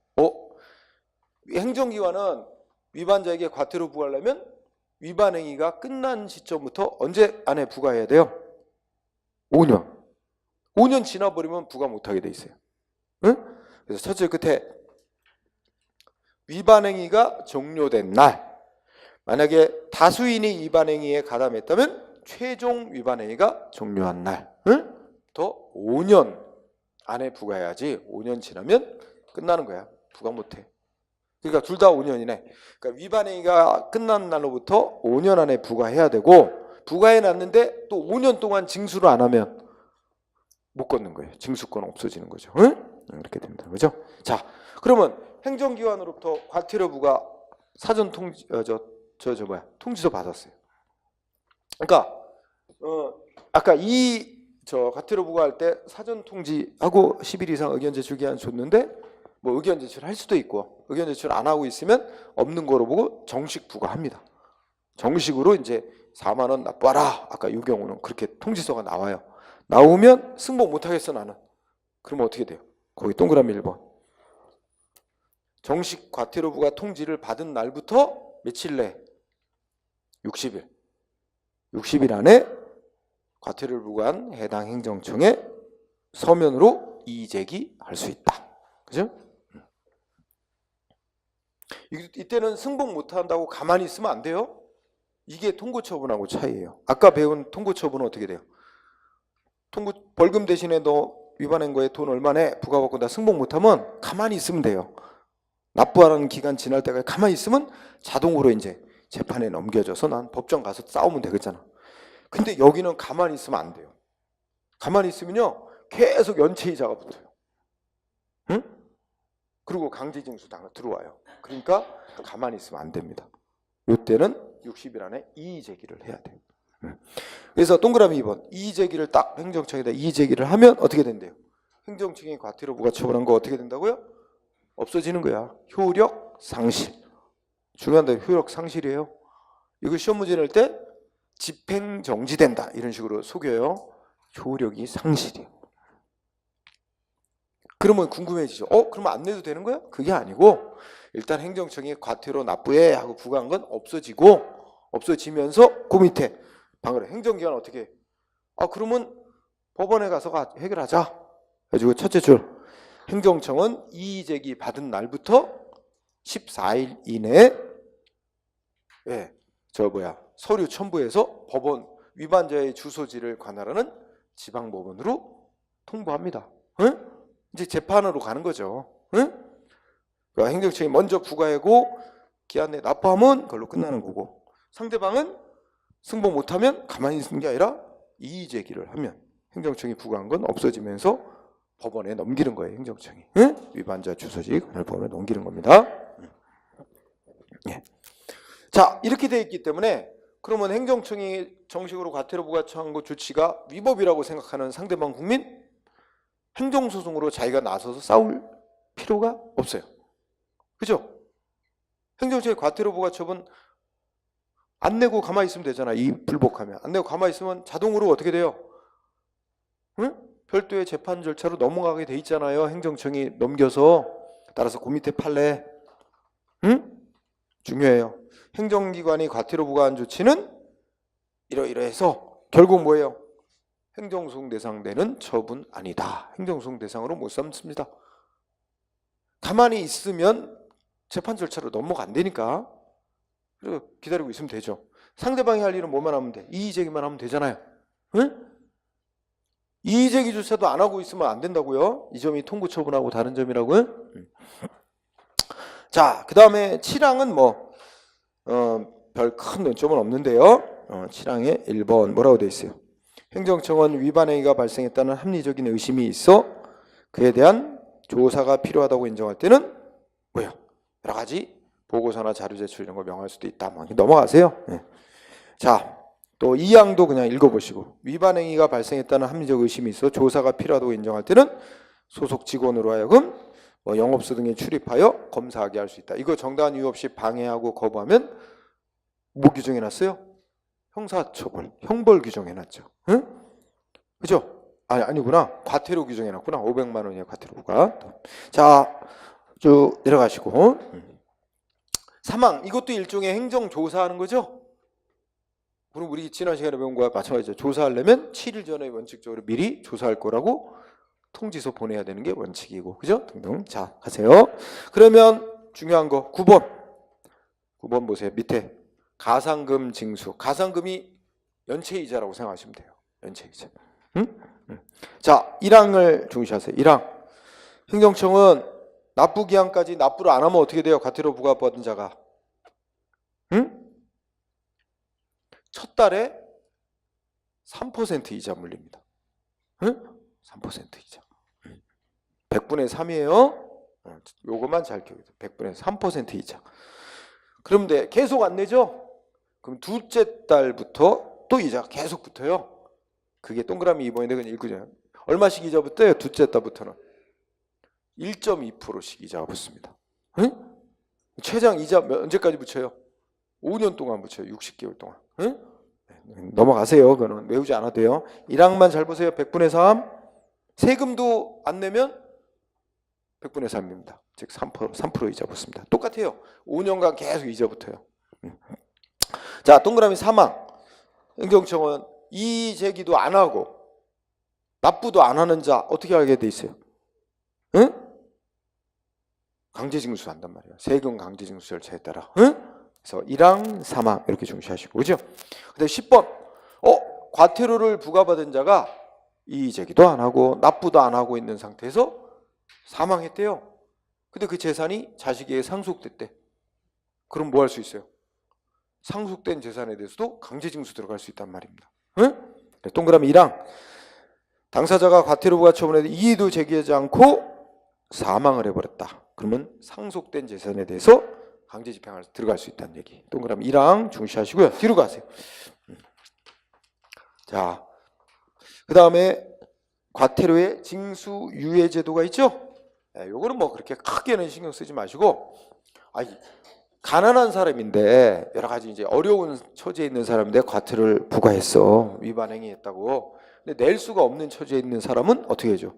행정기관은 위반자에게 과태료 부과하려면 위반 행위가 끝난 시점부터 언제 안에 부과해야 돼요? 5년. 5년 지나버리면 부과 못하게 돼 있어요. 응? 그래서 첫째 끝에 위반 행위가 종료된 날, 만약에 다수인이 위반 행위에 가담했다면 최종 위반 행위가 종료한 날, 더 5년 안에 부과해야지. 5년 지나면 끝나는 거야. 부과 못해. 그러니까 둘 다 5년이네. 그러니까 위반 행위가 끝난 날로부터 5년 안에 부과해야 되고, 부과해 놨는데 또 5년 동안 징수를 안 하면 못 걷는 거예요. 징수권 없어지는 거죠. 응? 이렇게 됩니다. 그죠? 자, 그러면 행정기관으로부터 과태료 부과 사전 통지 통지서 받았어요. 그러니까 아까 과태료 부과할 때 사전 통지하고 10일 이상 의견 제출 기한 줬는데 뭐 의견 제출할 수도 있고 의견 제출 안 하고 있으면 없는 거로 보고 정식 부과합니다. 정식으로 이제 4만 원 납부하라. 아까 이 경우는 그렇게 통지서가 나와요. 나오면 승복 못 하겠어 나는. 그러면 어떻게 돼요? 거기 동그라미 1번. 정식 과태료 부과 통지를 받은 날부터 며칠 내? 60일. 60일 안에 과태료를 부과한 해당 행정청에 서면으로 이의제기할 수 있다. 그죠? 이때는 승복 못한다고 가만히 있으면 안 돼요. 이게 통고처분하고 차이예요. 아까 배운 통고처분은 어떻게 돼요? 벌금 대신에 너 위반한 거에 돈 얼마네? 부과받고 나 승복 못하면 가만히 있으면 돼요. 납부하는 기간 지날 때까지 가만히 있으면 자동으로 이제 재판에 넘겨져서 난 법정 가서 싸우면 되겠잖아. 근데 여기는 가만히 있으면 안 돼요. 가만히 있으면요 계속 연체이자가 붙어요. 응? 그리고 강제징수 들어와요. 그러니까 가만히 있으면 안 됩니다. 이때는 60일 안에 이의제기를 해야 돼요. 그래서 동그라미 2번 이의제기를 딱 행정청에다 이의제기를 하면 어떻게 된대요? 행정청이 과태료 부과 처분한 거 어떻게 된다고요? 없어지는 거야. 효력 상실. 중요한데 효력 상실이에요. 이거 시험 문제 낼 때 집행 정지된다 이런 식으로 속여요. 효력이 상실이에요. 그러면 궁금해지죠. 그러면 안 내도 되는 거야? 그게 아니고 일단 행정청이 과태료 납부해 하고 부과한 건 없어지면서 그 밑에 방금 행정기관 어떻게 해? 그러면 법원에 가서 해결하자. 그래가지고 첫째 줄 행정청은 이의제기 받은 날부터 14일 이내에 서류 첨부해서 법원 위반자의 주소지를 관할하는 지방법원으로 통보합니다. 응? 이제 재판으로 가는 거죠. 응? 그러니까 행정청이 먼저 부과하고 기한 내에 납부하면 그걸로 끝나는 거고 상대방은 승복 못하면 가만히 있는 게 아니라 이의제기를 하면 행정청이 부과한 건 없어지면서 법원에 넘기는 거예요. 행정청이. 응? 위반자 주소지 관할 법원에 넘기는 겁니다. 예. 자, 이렇게 돼 있기 때문에 그러면 행정청이 정식으로 과태료 부과 처한 것 조치가 위법이라고 생각하는 상대방 국민 행정소송으로 자기가 나서서 싸울 필요가 없어요. 그죠? 행정청의 과태료 부과 처분 안 내고 가만히 있으면 되잖아. 이 불복하면. 안 내고 가만히 있으면 자동으로 어떻게 돼요? 응? 별도의 재판 절차로 넘어가게 돼 있잖아요. 행정청이 넘겨서. 따라서 그 밑에 판례. 응? 중요해요. 행정기관이 과태료 부과한 조치는 이러이러해서 결국 뭐예요? 행정소송 대상되는 처분 아니다. 행정소송 대상으로 못 삼습니다. 가만히 있으면 재판 절차로 넘어간다니까. 그래서 기다리고 있으면 되죠. 상대방이 할 일은 뭐만 하면 돼? 이의제기만 하면 되잖아요. 응? 이의제기조차도 안 하고 있으면 안 된다고요. 이 점이 통고 처분하고 다른 점이라고요. 자, 그 다음에 7항은 뭐 별 큰 논점은 없는데요. 7항에 1번 뭐라고 돼 있어요? 행정청은 위반 행위가 발생했다는 합리적인 의심이 있어 그에 대한 조사가 필요하다고 인정할 때는 뭐예요? 여러 가지 보고서나 자료 제출 이런 걸 명할 수도 있다. 뭐 넘어가세요. 네. 자, 또 2항도 그냥 읽어보시고 위반 행위가 발생했다는 합리적 의심이 있어 조사가 필요하다고 인정할 때는 소속 직원으로 하여금 뭐 영업소 등에 출입하여 검사하게 할 수 있다. 이거 정당한 이유 없이 방해하고 거부하면 뭐 규정해놨어요? 형사처벌, 형벌 규정해놨죠. 응? 그죠? 아니구나. 과태료 규정해놨구나. 500만 원이에요, 과태료가. 자, 쭉 내려가시고 3항, 이것도 일종의 행정조사하는 거죠? 그럼 우리 지난 시간에 배운 거와 마찬가지죠. 조사하려면 7일 전에 원칙적으로 미리 조사할 거라고 통지서 보내야 되는 게 원칙이고, 그죠? 등등. 자, 가세요. 그러면 중요한 거 9번. 9번 보세요. 밑에 가상금 징수. 가상금이 연체이자라고 생각하시면 돼요. 연체이자. 응? 자, 1항을 중시하세요. 1항. 행정청은 납부 기한까지 납부를 안 하면 어떻게 돼요? 과태료 부과받은 자가. 응? 첫 달에 3% 이자 물립니다. 응? 3% 이자. 100분의 3이에요. 요것만 잘 기억해요. 100분의 3% 이자. 그런데 계속 안 내죠? 그럼 둘째 달부터 또 이자가 계속 붙어요. 그게 동그라미 2번인데 그냥 읽으죠. 얼마씩 이자 붙어요? 둘째 달부터는 1.2%씩 이자가 붙습니다. 응? 최장 이자 언제까지 붙여요? 5년 동안 붙여요. 60개월 동안. 응? 넘어가세요. 그거는 외우지 않아도 돼요. 1항만 잘 보세요. 100분의 3. 세금도 안 내면 100분의 3입니다. 즉 3% 이자 붙습니다. 똑같아요. 5년간 계속 이자 붙어요. 자, 동그라미 3항. 행정청은 이의 제기도 안 하고 납부도 안 하는 자 어떻게 알게 돼 있어요? 응? 강제징수 한단 말이에요. 세금 강제징수 절차에 따라. 응? 그래서 1항, 3항 이렇게 중시하시고, 그죠? 근데 10번. 과태료를 부과받은 자가 이의 제기도 안 하고 납부도 안 하고 있는 상태에서 사망했대요. 근데 그 재산이 자식에게 상속됐대. 그럼 뭐 할 수 있어요? 상속된 재산에 대해서도 강제징수 들어갈 수 있단 말입니다. 응? 동그라미 1항. 당사자가 과태료 부과 처분에 이의도 제기하지 않고 사망을 해버렸다. 그러면 상속된 재산에 대해서 강제 집행을 들어갈 수 있다는 얘기. 동그라미 1항 중시하시고요. 뒤로 가세요. 자, 그 다음에 과태료의 징수 유예 제도가 있죠. 요거는 뭐 그렇게 크게는 신경 쓰지 마시고, 가난한 사람인데 여러 가지 이제 어려운 처지에 있는 사람인데 과태료를 부과했어. 위반 행위했다고. 근데 낼 수가 없는 처지에 있는 사람은 어떻게 해줘?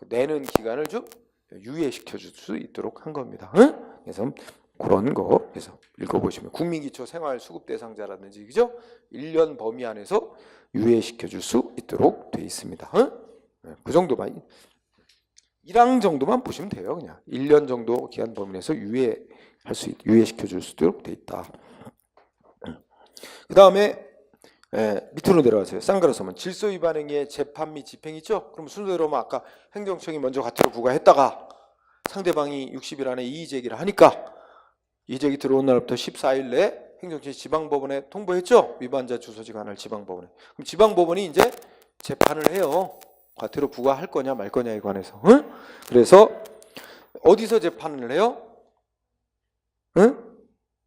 내는 기간을 좀 유예시켜 줄 수 있도록 한 겁니다. 응? 그래서 그런 거 그래서 읽어보시면 국민기초 생활수급 대상자라든지, 그죠? 1년 범위 안에서 유예시켜 줄 수 있도록 돼 있습니다. 응? 그 정도만 1항 정도만 보시면 돼요. 그냥 1년 정도 기간 범위 내에서 유예시켜 줄 수 있도록 돼 있다. 그 다음에 밑으로 내려가세요. 쌍가르서면 질서 위반 행위의 재판 및 집행 있죠? 그럼 순서대로 하면 아까 행정청이 먼저 과태료 부과했다가 상대방이 60일 안에 이의 제기를 하니까 이의 제기 들어온 날부터 14일 내에 행정청이 지방법원에 통보했죠? 위반자 주소지 관할 지방법원에. 그럼 지방법원이 이제 재판을 해요. 과태료 부과할 거냐 말 거냐에 관해서. 응? 그래서 어디서 재판을 해요? 응?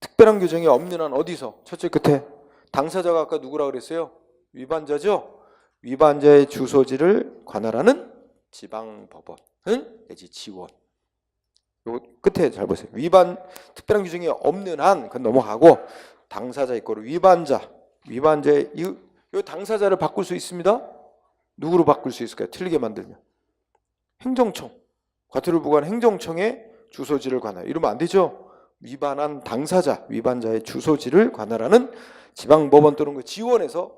특별한 규정이 없는 한 어디서? 첫째 끝에 당사자가 아까 누구라 그랬어요? 위반자죠? 위반자의 주소지를 관할하는 지방법원 내지 지원. 요 끝에 잘 보세요. 특별한 규정이 없는 한 그건 넘어가고 당사자의 거로 위반자의 이 당사자를 바꿀 수 있습니다. 누구로 바꿀 수 있을까요? 틀리게 만들면 행정청, 과태료 부과한 행정청의 주소지를 관할. 이러면 안 되죠. 위반한 당사자, 위반자의 주소지를 관할하는 지방법원 또는 그 지원에서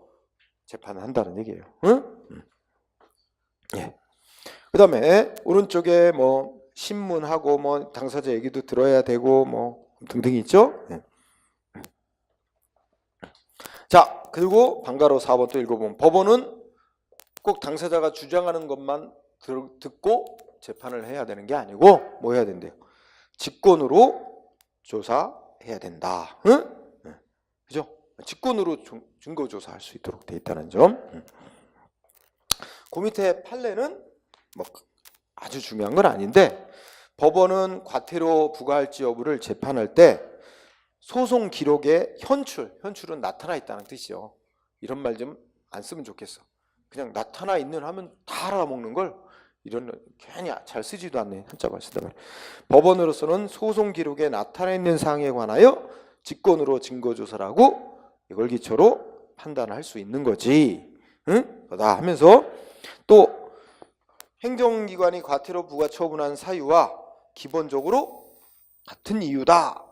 재판을 한다는 얘기예요. 응? 예. 그다음에 오른쪽에 뭐 신문하고 뭐 당사자 얘기도 들어야 되고 뭐 등등이 있죠. 예. 자, 그리고 방가로 4번 또 읽어보면 법원은 꼭 당사자가 주장하는 것만 듣고 재판을 해야 되는 게 아니고 뭐 해야 된대요? 직권으로 조사해야 된다. 응? 네. 그죠? 직권으로 증거 조사할 수 있도록 돼 있다는 점. 그 밑에 판례는 뭐 아주 중요한 건 아닌데 법원은 과태료 부과할지 여부를 재판할 때 소송 기록에 현출은 나타나 있다는 뜻이죠. 이런 말 좀 안 쓰면 좋겠어. 그냥 나타나 있는 하면 다 알아먹는 걸 이런 괜히 잘 쓰지도 않네. 한자만 쓰다 말이야. 법원으로서는 소송 기록에 나타나 있는 사항에 관하여 직권으로 증거 조사를 하고 이걸 기초로 판단할 수 있는 거지. 응? 다 하면서 또 행정기관이 과태료 부과 처분한 사유와 기본적으로 같은 이유다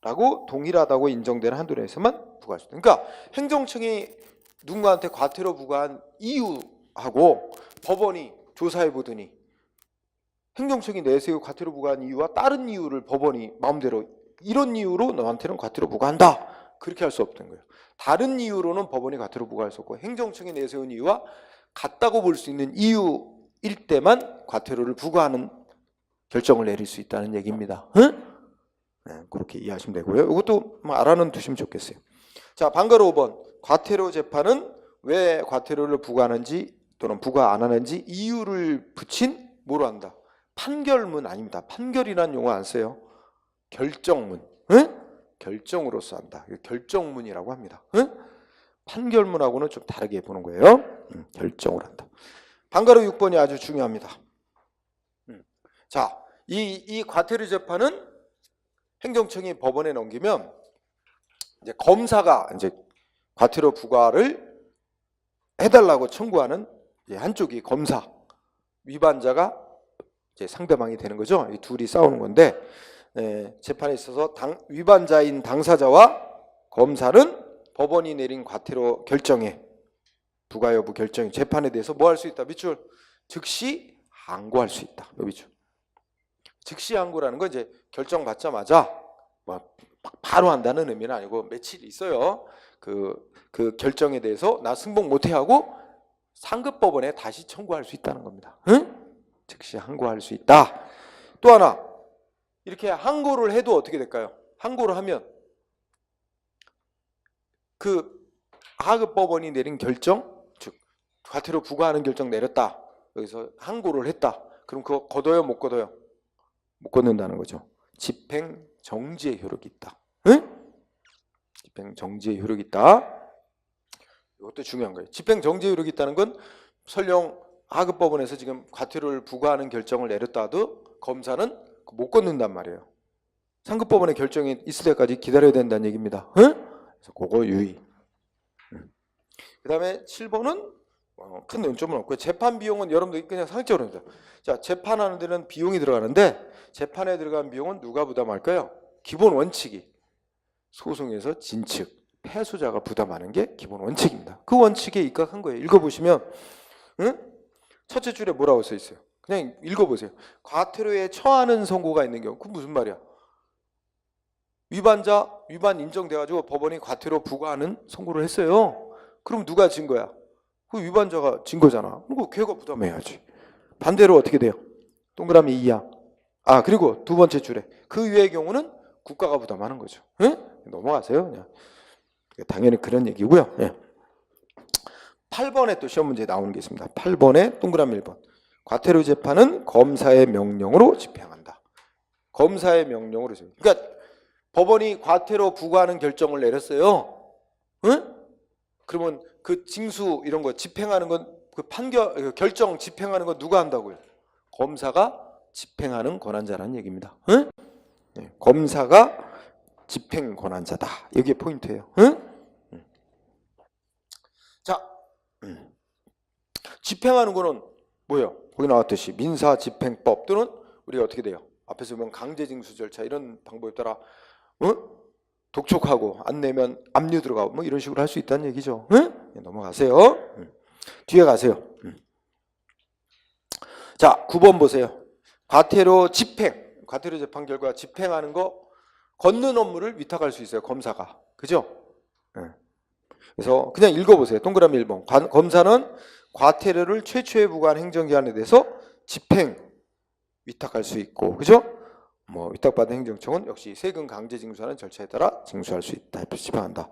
라고 동일하다고 인정되는 한도 내에서만 부과할 수 있다. 그러니까 행정청이 누군가한테 과태료 부과한 이유하고 법원이 조사해 보더니 행정청이 내세우 과태료 부과한 이유와 다른 이유를 법원이 마음대로 이런 이유로 너한테는 과태료 부과한다 그렇게 할 수 없던 거예요. 다른 이유로는 법원이 과태료 부과할 수 없고 행정청이 내세운 이유와 같다고 볼 수 있는 이유일 때만 과태료를 부과하는 결정을 내릴 수 있다는 얘기입니다. 응? 네, 그렇게 이해하시면 되고요. 이것도 뭐 알아는 두시면 좋겠어요. 자, 방가로 5번. 과태료 재판은 왜 과태료를 부과하는지 또는 부과 안 하는지 이유를 붙인 뭐로 한다? 판결문 아닙니다. 판결이라는 용어 안 써요. 결정문. 응? 결정으로서 한다. 결정문이라고 합니다. 응? 판결문하고는 좀 다르게 보는 거예요. 결정을 한다. 방가로 6번이 아주 중요합니다. 자, 이 과태료 재판은 행정청이 법원에 넘기면 이제 검사가 이제 과태료 부과를 해달라고 청구하는 한쪽이 검사, 위반자가 이제 상대방이 되는 거죠. 이 둘이 싸우는 건데 재판에 있어서 위반자인 당사자와 검사는 법원이 내린 과태료 결정에 부과 여부 결정에 재판에 대해서 뭐 할 수 있다? 밑줄 즉시 항고할 수 있다. 밑줄. 즉시 항고라는 건 이제 결정 받자마자 뭐 바로 한다는 의미는 아니고 며칠 있어요. 그 결정에 대해서 나 승복 못해 하고 상급법원에 다시 청구할 수 있다는 겁니다. 응? 즉시 항고할 수 있다. 또 하나 이렇게 항고를 해도 어떻게 될까요? 항고를 하면 그 하급법원이 내린 결정, 즉 과태료 부과하는 결정 내렸다. 여기서 항고를 했다. 그럼 그거 걷어요, 못 걷어요? 못 걷는다는 거죠. 집행 정지의 효력이 있다. 응? 집행 정지의 효력이 있다. 이것도 중요한 거예요. 집행 정지의 효력이 있다는 건 설령 하급법원에서 지금 과태료를 부과하는 결정을 내렸다 하도 검사는 못 걷는단 말이에요. 상급법원의 결정이 있을 때까지 기다려야 된다는 얘기입니다. 응? 그래서 그거 유의. 그 다음에 7번은 큰 논점은 없고요. 재판 비용은 여러분들 그냥 상식적으로 합니다. 자, 재판하는 데는 비용이 들어가는데 재판에 들어간 비용은 누가 부담할까요? 기본 원칙이 소송에서 진측, 패소자가 부담하는 게 기본 원칙입니다. 그 원칙에 입각한 거예요. 읽어보시면 응? 첫째 줄에 뭐라고 써 있어요? 그냥 읽어보세요. 과태료에 처하는 선고가 있는 경우, 그 무슨 말이야? 위반 인정돼가지고 법원이 과태료 부과하는 선고를 했어요. 그럼 누가 진 거야? 그 위반자가 진 거잖아. 그리고 걔가 부담해야지. 반대로 어떻게 돼요? 동그라미 2야. 아, 그리고 두 번째 줄에 그 위의 경우는 국가가 부담하는 거죠. 예? 넘어가세요. 그냥. 당연히 그런 얘기고요. 예. 8번에 또 시험 문제에 나오는 게 있습니다. 8번에 동그라미 1번. 과태료 재판은 검사의 명령으로 집행한다. 검사의 명령으로 집행. 그러니까 법원이 과태료 부과하는 결정을 내렸어요. 응? 그러면 그 징수 이런 거 집행하는 건 그 결정 집행하는 건 누가 한다고요? 검사가 집행하는 권한자라는 얘기입니다. 응? 네, 검사가 집행 권한자다. 이게 포인트예요. 응? 자, 집행하는 거는 뭐예요? 거기 나왔듯이 민사집행법 또는 우리가 어떻게 돼요? 앞에서 보면 강제징수 절차 이런 방법에 따라 독촉하고 안 내면 압류 들어가고 뭐 이런 식으로 할 수 있다는 얘기죠. 응? 넘어가세요. 뒤에 가세요. 자, 9번 보세요. 과태료 집행, 과태료 재판 결과 집행하는 거 걷는 업무를 위탁할 수 있어요. 검사가. 그죠? 그래서 그냥 읽어보세요. 동그라미 1번. 검사는 과태료를 최초에 부과한 행정기관에 대해서 집행, 위탁할 수 있고, 그죠? 뭐 위탁받은 행정청은 역시 세금 강제 징수하는 절차에 따라 징수할 수 있다. 집행한다.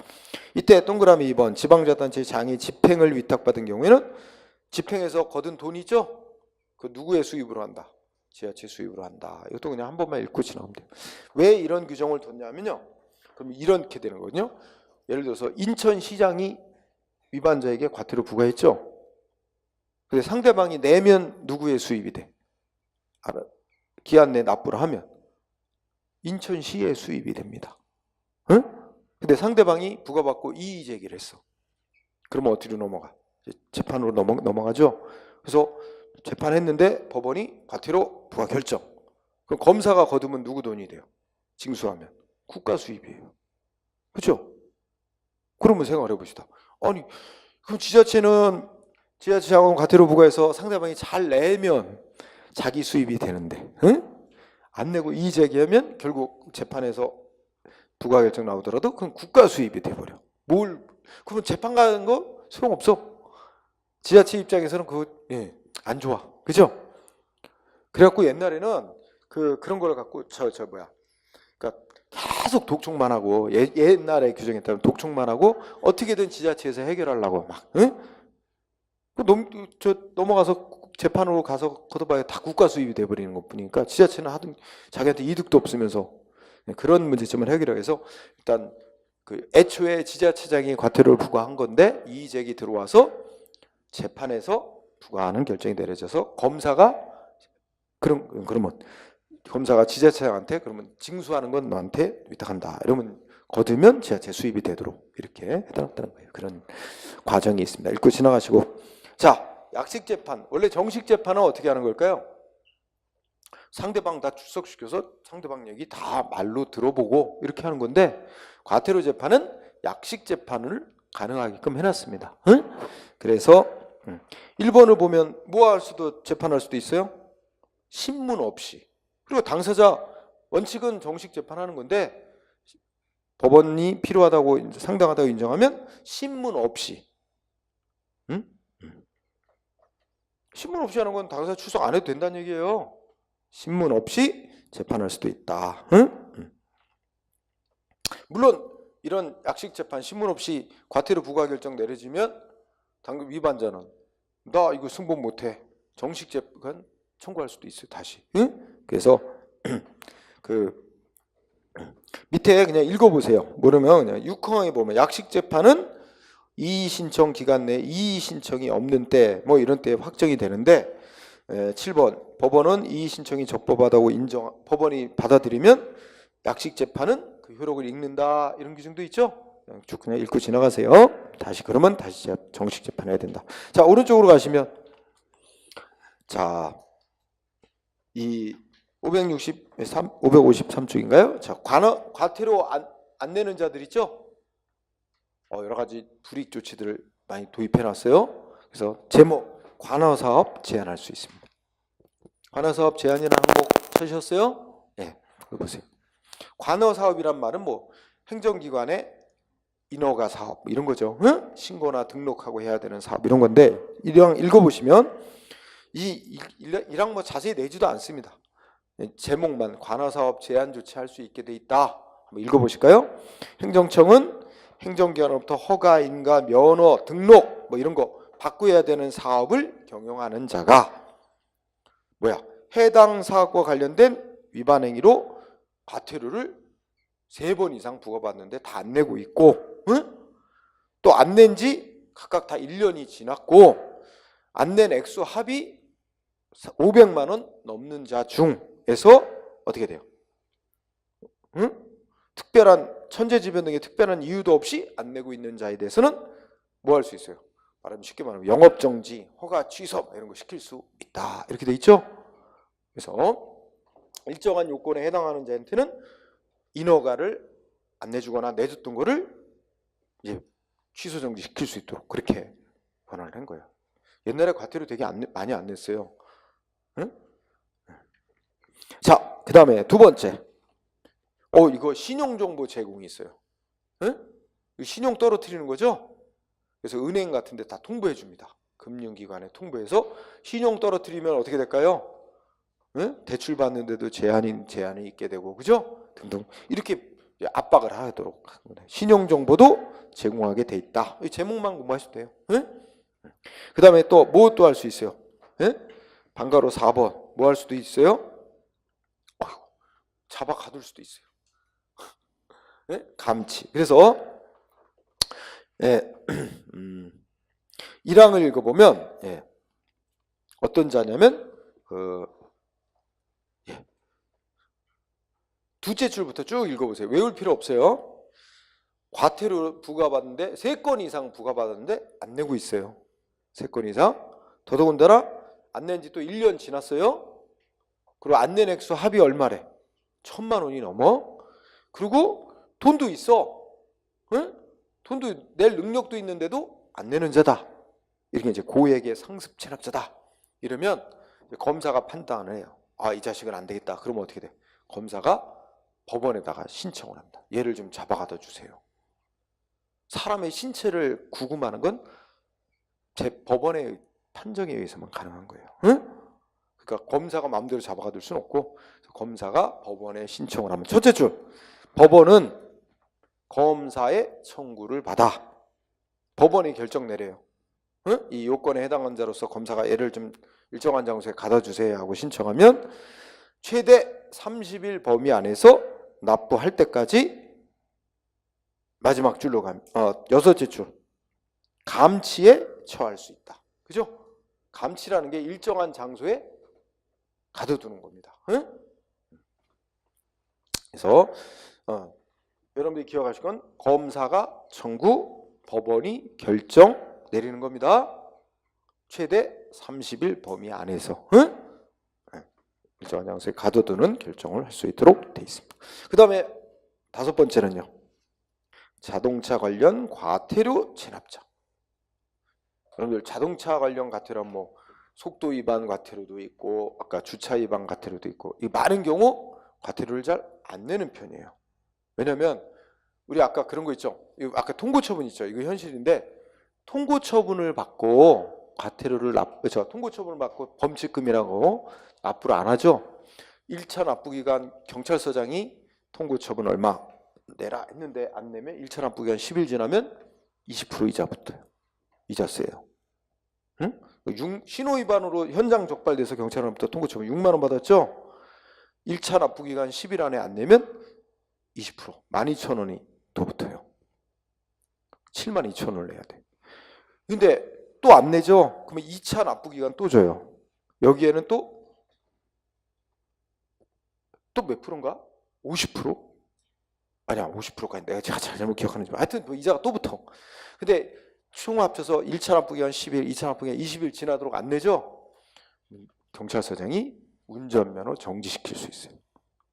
이때 동그라미 2번. 지방자치단체 장이 집행을 위탁받은 경우에는 집행해서 거둔 돈이죠? 그 누구의 수입으로 한다? 지자체 수입으로 한다. 이것도 그냥 한 번만 읽고 지나가면 돼요. 왜 이런 규정을 뒀냐면요. 그럼 이렇게 되는 거거든요. 예를 들어서 인천시장이 위반자에게 과태료 부과했죠. 근데 상대방이 내면 누구의 수입이 돼? 기한 내에 납부를 하면 인천시의 수입이 됩니다. 응? 근데 상대방이 부과받고 이의 제기를 했어. 그러면 어디로 넘어가? 재판으로 넘어가죠. 그래서 재판했는데 법원이 과태료 부과 결정. 그럼 검사가 거두면 누구 돈이 돼요? 징수하면 국가 수입이에요. 그렇죠? 그러면 생각을 해봅시다. 아니 그럼 지자체장은 과태료 부과해서 상대방이 잘 내면 자기 수입이 되는데, 응? 안 내고 이의 제기하면 결국 재판에서 부과 결정 나오더라도 그건 국가 수입이 돼버려. 그러면 재판 가는 거 소용없어. 지자체 입장에서는 그거 안 좋아. 그죠? 그래갖고 옛날에는 그런 걸 갖고 그러니까 계속 독촉만 하고 옛날에 규정에 따르면 독촉만 하고 어떻게든 지자체에서 해결하려고 막 넘어가서 재판으로 가서 걷어봐야 다 국가 수입이 돼버리는 것뿐이니까 지자체는 하든 자기한테 이득도 없으면서 그런 문제점을 해결하기 위해서 일단 애초에 지자체장이 과태료를 부과한 건데 이의 제기 들어와서 재판에서 부과하는 결정이 내려져서 그러면 검사가 지자체장한테 그러면 징수하는 건 너한테 위탁한다. 이러면 거두면 지자체 수입이 되도록 이렇게 해놨다는 거예요. 그런 과정이 있습니다. 읽고 지나가시고. 자, 약식 재판. 원래 정식 재판은 어떻게 하는 걸까요? 상대방 다 출석시켜서 상대방 얘기 다 말로 들어보고 이렇게 하는 건데 과태료 재판은 약식 재판을 가능하게끔 해놨습니다. 응? 그래서 1번을 보면 재판할 수도 있어요? 신문 없이. 그리고 당사자 원칙은 정식 재판하는 건데 법원이 필요하다고 상당하다고 인정하면 신문 없이. 응? 신문 없이 하는 건 당사자 출석 안 해도 된다는 얘기예요. 신문 없이 재판할 수도 있다. 응? 물론 이런 약식 재판 신문 없이 과태료 부과 결정 내려지면 당금 위반자는 나 이거 승복 못해. 정식 재판 청구할 수도 있어요. 다시. 응? 그래서 밑에 그냥 읽어보세요. 모르면 그냥 6항에 보면 약식 재판은 이의 신청 기간 내에 이의 신청이 없는 때 뭐 이런 때 확정이 되는데 7번 법원은 이의 신청이 적법하다고 법원이 받아들이면 약식 재판은 그 효력을 잃는다. 이런 규정도 있죠. 쭉 그냥 읽고 지나가세요. 그러면 다시 정식 재판해야 된다. 자, 오른쪽으로 가시면 자, 이 553쪽인가요? 자, 과태료 안 내는 자들 있죠? 여러 가지 불이익 조치들을 많이 도입해 놨어요. 그래서 제목 관화사업 제한할 수 있습니다. 관화사업 제한이라는 항목 찾으셨어요? 네, 보세요. 관화사업이란 말은 행정기관의 인허가 사업 이런 거죠. 응? 신고나 등록하고 해야 되는 사업 이런 건데 이랑 읽어보시면 이랑 자세히 내지도 않습니다. 제목만 관화사업 제한 조치할 수 있게 돼 있다. 한번 읽어보실까요? 행정청은 행정기관으로부터 허가, 인가, 면허, 등록 이런 거 받고 해야 되는 사업을 경영하는 자가 해당 사업과 관련된 위반 행위로 과태료를 3번 이상 부과받는데 다 안 내고 있고, 응? 또 안 낸 지 각각 다 1년이 지났고 안 낸 액수 합이 500만 원 넘는 자 중에서 어떻게 돼요? 응? 특별한 천재지변 등의 특별한 이유도 없이 안 내고 있는 자에 대해서는 뭐 할 수 있어요? 쉽게 말하면 영업정지, 허가 취소 이런 거 시킬 수 있다. 이렇게 돼 있죠? 그래서 일정한 요건에 해당하는 자한테는 인허가를 안 내주거나 내줬던 거를 이제 취소 정지시킬 수 있도록 그렇게 권한을 한 거예요. 옛날에 과태료 되게 많이 안 냈어요. 응? 자, 그 다음에 두 번째. 이거 신용정보 제공이 있어요. 응? 신용 떨어뜨리는 거죠? 그래서 은행 같은 데 다 통보해 줍니다. 금융기관에 통보해서 신용 떨어뜨리면 어떻게 될까요? 응? 대출 받는데도 제한이 있게 되고, 그죠? 등등. 이렇게 압박을 하도록 합니다. 신용정보도 제공하게 돼 있다. 이 제목만 공부하셔도 돼요. 응? 그 다음에 또 뭐 또 할 수 있어요? 응? 방가로 4번. 뭐 할 수도 있어요? 잡아 가둘 수도 있어요. 네? 감치. 그래서 1항을 읽어보면 어떤 자냐면 두째 줄부터 쭉 읽어보세요. 외울 필요 없어요. 과태료 부과받는데 3건 이상 부과받았는데 안 내고 있어요. 3건 이상. 더더군다나 안 낸 지 또 1년 지났어요. 그리고 안 낸 액수 합이 얼마래? 1,000만 원이 넘어. 그리고 돈도 있어. 응? 돈도 낼 능력도 있는데도 안 내는 자다. 이렇게 이제 고액의 상습 체납자다. 이러면 검사가 판단을 해요. 이 자식은 안 되겠다. 그러면 어떻게 돼? 검사가 법원에다가 신청을 합니다. 얘를 좀 잡아가다 주세요. 사람의 신체를 구금하는 건 법원의 판정에 의해서만 가능한 거예요. 응? 그러니까 검사가 마음대로 잡아가둘 수는 없고 검사가 법원에 신청을 하면 첫째 줄, 법원은 검사의 청구를 받아 법원이 결정 내려요. 응? 이 요건에 해당한 자로서 검사가 얘를 좀 일정한 장소에 가다 주세요 하고 신청하면 최대 30일 범위 안에서 납부할 때까지 마지막 줄로 가면 여섯째 줄, 감치에 처할 수 있다. 그죠? 감치라는 게 일정한 장소에 가둬두는 겁니다. 응? 그래서 여러분들이 기억하실 건 검사가 청구, 법원이 결정 내리는 겁니다. 최대 30일 범위 안에서 일정한 장소에 가둬두는 결정을 할 수 있도록 돼 있습니다. 그 다음에 5번째는요. 자동차 관련 과태료 체납자. 여러분들 자동차 관련 과태료는 뭐 속도 위반 과태료도 있고 아까 주차 위반 과태료도 있고 이 많은 경우 과태료를 잘 안 내는 편이에요. 왜냐면 우리 아까 그런 거 있죠. 아까 통고처분 있죠. 이거 현실인데 통고처분을 받고 과태료를 통고처분을 받고 범칙금이라고 납부를 안 하죠. 1차 납부기간 경찰서장이 통고처분 얼마 내라 했는데 안 내면 1차 납부기간 10일 지나면 20% 이자 붙어요. 이자세요. 응? 신호위반으로 현장 적발돼서 경찰로부터 통고처분 6만 원 받았죠. 1차 납부기간 10일 안에 안 내면 20% 12,000원이 더 붙어요. 72,000원을 내야 돼. 근데 또 안 내죠. 그러면 2차 납부기간 또 줘요. 여기에는 또 몇 프로인가? 50%? 아니야, 50%가 내가 잘못 기억하는지. 하여튼 뭐 이자가 또 붙어. 근데 총 합쳐서 1차 납부기간 10일, 2차 납부기간 20일 지나도록 안 내죠? 경찰서장이 운전면허 정지시킬 수 있어요.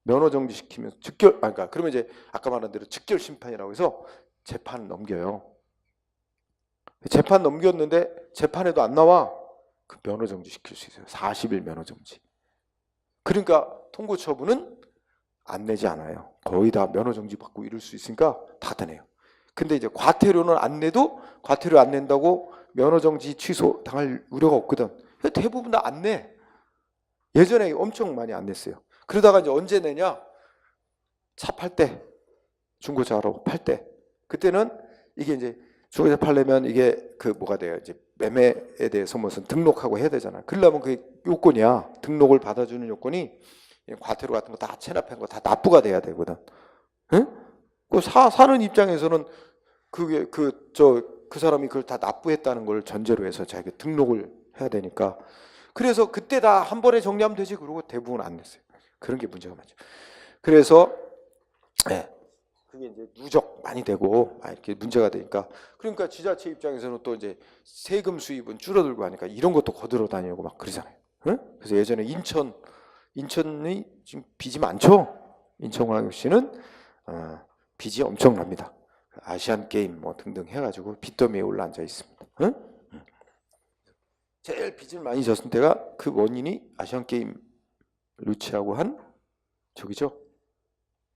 면허 정지시키면 그러면 이제 아까 말한 대로 즉결 심판이라고 해서 재판 넘겨요. 재판 넘겼는데 재판에도 안 나와. 그 면허 정지시킬 수 있어요. 40일 면허 정지. 그러니까 통고처분은 안 내지 않아요. 거의 다 면허 정지 받고 이럴 수 있으니까 다 내요. 근데 이제 과태료는 안 내도 과태료 안 낸다고 면허 정지 취소 당할 우려가 없거든. 대부분 다 안 내. 예전에 엄청 많이 안 냈어요. 그러다가 이제 언제 내냐? 차 팔 때, 중고차로 팔 때. 그때는 이게 이제 중고차 팔려면 이게 뭐가 돼요? 이제 매매에 대해서 무슨 등록하고 해야 되잖아. 그러려면 그게 요건이야. 등록을 받아주는 요건이 과태료 같은 거 다 체납한 거 다 납부가 돼야 되거든. 응? 그 사는 입장에서는 그 사람이 그걸 다 납부했다는 걸 전제로 해서 자기가 등록을 해야 되니까. 그래서 그때 다 한 번에 정리하면 되지. 그러고 대부분 안 냈어요. 그런 게 문제가 많죠. 그래서 그게 이제 누적 많이 되고 이렇게 문제가 되니까 그러니까 지자체 입장에서는 또 이제 세금 수입은 줄어들고 하니까 이런 것도 거들어 다니고 막 그러잖아요. 응? 그래서 예전에 인천이 지금 빚이 많죠. 인천광역시는 빚이 엄청납니다. 아시안 게임 뭐 등등 해가지고 빚더미에 올라앉아 있습니다. 응? 제일 빚을 많이 졌을 때가 그 원인이 아시안 게임 루치하고 한 저기죠,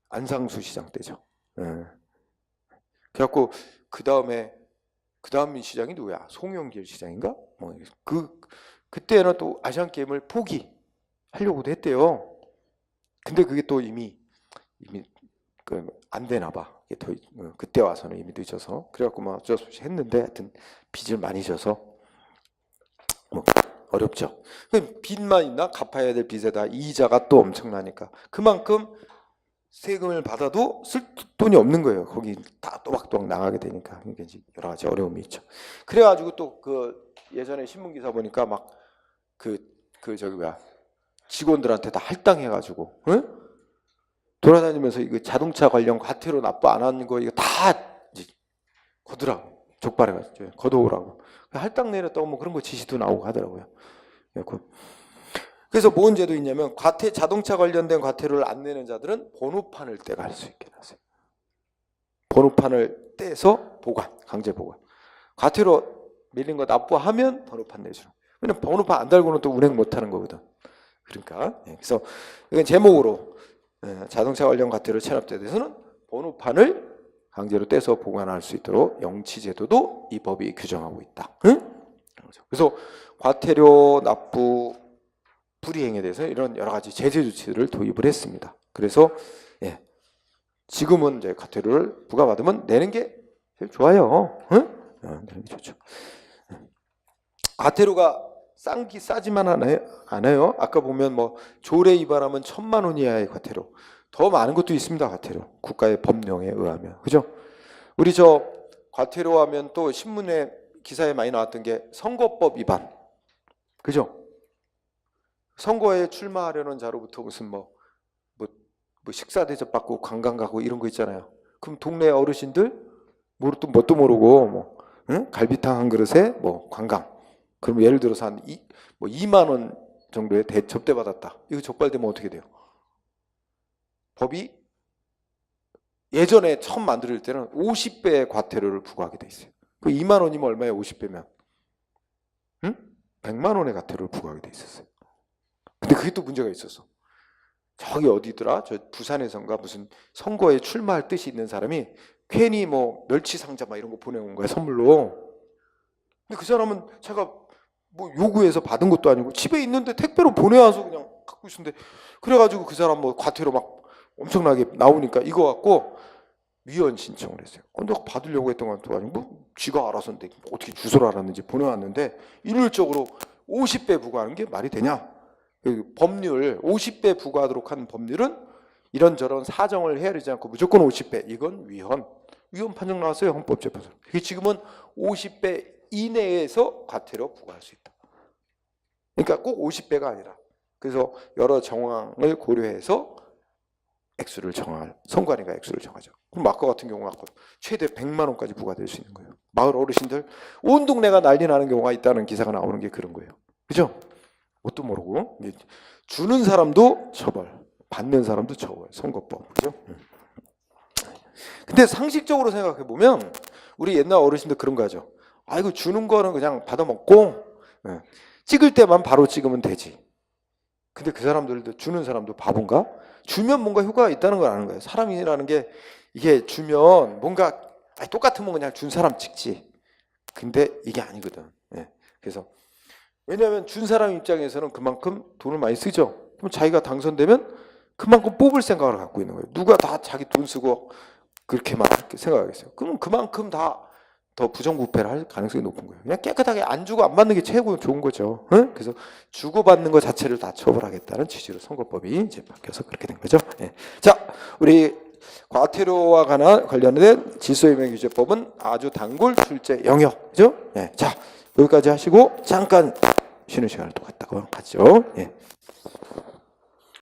안상수 시장 때죠. 그래갖고 그 다음 시장이 누구야? 송영길 시장인가? 뭐 그때는 또 아시안 게임을 포기하려고도 했대요. 근데 그게 또 이미 안 되나 봐. 그때 와서는 이미 늦어서. 그래갖고 막 어쩔 수 없이 했는데 하여튼 빚을 많이 져서 뭐 어렵죠. 빚만 있나? 갚아야 될 빚에다 이자가 또 엄청나니까 그만큼 세금을 받아도 쓸 돈이 없는 거예요. 거기 다 또박또박 나가게 되니까. 그러니까 이제 여러 가지 어려움이 있죠. 그래가지고 또 예전에 신문 기사 보니까 막 직원들한테 다 할당해가지고, 응? 돌아다니면서 이거 자동차 관련 과태료 납부 안 하는 거 이거 다 거두라고, 족발해가지고 거둬오라고 할당 내렸다고 뭐 그런 거 지시도 나오고 하더라고요. 그래서 뭔 제도 있냐면 자동차 관련된 과태료를 안 내는 자들은 번호판을 떼갈 수 있게 놨어요. 번호판을 떼서 강제 보관. 과태료 밀린 거 납부하면 번호판 내주는. 왜냐면 번호판 안 달고는 또 운행 못 하는 거거든. 그러니까 그래서 이건 제목으로 자동차 관련 과태료 체납제에 대해서는 번호판을 강제로 떼서 보관할 수 있도록 영치제도도 이 법이 규정하고 있다. 응? 그래서 과태료 납부 불이행에 대해서 이런 여러 가지 제재 조치를 도입을 했습니다. 그래서 지금은 이제 과태료를 부과받으면 내는 게 제일 좋아요. 응? 내는 게 좋죠. 과태료가 싸지만 않아요. 아까 보면 뭐 조례 위반하면 1,000만 원 이하의 과태료, 더 많은 것도 있습니다. 과태료 국가의 법령에 의하면, 그죠? 우리 과태료 하면 또 신문에 기사에 많이 나왔던 게 선거법 위반, 그죠? 선거에 출마하려는 자로부터 무슨 뭐 식사 대접 받고 관광 가고 이런 거 있잖아요. 그럼 동네 어르신들 뭣도 모르고 응? 갈비탕 한 그릇에 관광. 그럼 예를 들어서 한 2만 원 정도의 접대 받았다. 이거 적발되면 어떻게 돼요? 법이 예전에 처음 만들 때는 50배의 과태료를 부과하게 돼 있어요. 그 2만 원이면 얼마예요? 50배면? 응? 100만 원의 과태료를 부과하게 돼 있었어요. 근데 그게 또 문제가 있었어. 저기 어디더라? 저 부산에선가 무슨 선거에 출마할 뜻이 있는 사람이 괜히 멸치 상자 막 이런 거 보내온 거야, 선물로. 근데 그 사람은 제가 요구해서 받은 것도 아니고 집에 있는데 택배로 보내와서 그냥 갖고 있었는데, 그래가지고 그 사람 과태료 막 엄청나게 나오니까 이거 갖고 위헌 신청을 했어요. 근데 받으려고 했던 것도 아니고 지가 알아서 어떻게 주소를 알았는지 보내왔는데 일률적으로 50배 부과하는 게 말이 되냐? 법률 50배 부과하도록 하는 법률은 이런저런 사정을 헤아리지 않고 무조건 50배. 이건 위헌 판정 나왔어요, 헌법재판소. 지금은 50배 이내에서 과태료 부과할 수 있다. 그러니까 꼭 50배가 아니라, 그래서 여러 정황을 고려해서 선관위가 액수를 정하죠. 그럼 아까 같은 경우 최대 100만 원까지 부과될 수 있는 거예요. 마을 어르신들 온 동네가 난리 나는 경우가 있다는 기사가 나오는 게 그런 거예요. 그죠? 뭣도 모르고 주는 사람도 처벌, 받는 사람도 처벌. 선거법, 그죠? 근데 상식적으로 생각해 보면 우리 옛날 어르신들 그런 거 하죠. 아이고, 주는 거는 그냥 받아 먹고 찍을 때만 바로 찍으면 되지. 근데 그 사람들도, 주는 사람도 바본가? 주면 뭔가 효과가 있다는 걸 아는 거예요. 사람이라는 게 이게 주면 뭔가 똑같으면 그냥 준 사람 찍지. 근데 이게 아니거든. 그래서 왜냐하면 준 사람 입장에서는 그만큼 돈을 많이 쓰죠. 그럼 자기가 당선되면 그만큼 뽑을 생각을 갖고 있는 거예요. 누가 다 자기 돈 쓰고 그렇게만 생각하겠어요. 그럼 그만큼 다 더 부정부패를 할 가능성이 높은 거예요. 그냥 깨끗하게 안 주고 안 받는 게 최고 좋은 거죠. 응? 그래서 주고받는 것 자체를 다 처벌하겠다는 취지로 선거법이 이제 바뀌어서 그렇게 된 거죠. 자, 우리 과태료와 관련된 질서유명규제법은 아주 단골 출제 영역, 그죠? 자, 여기까지 하시고 잠깐 쉬는 시간을 또 갖다가 갖죠.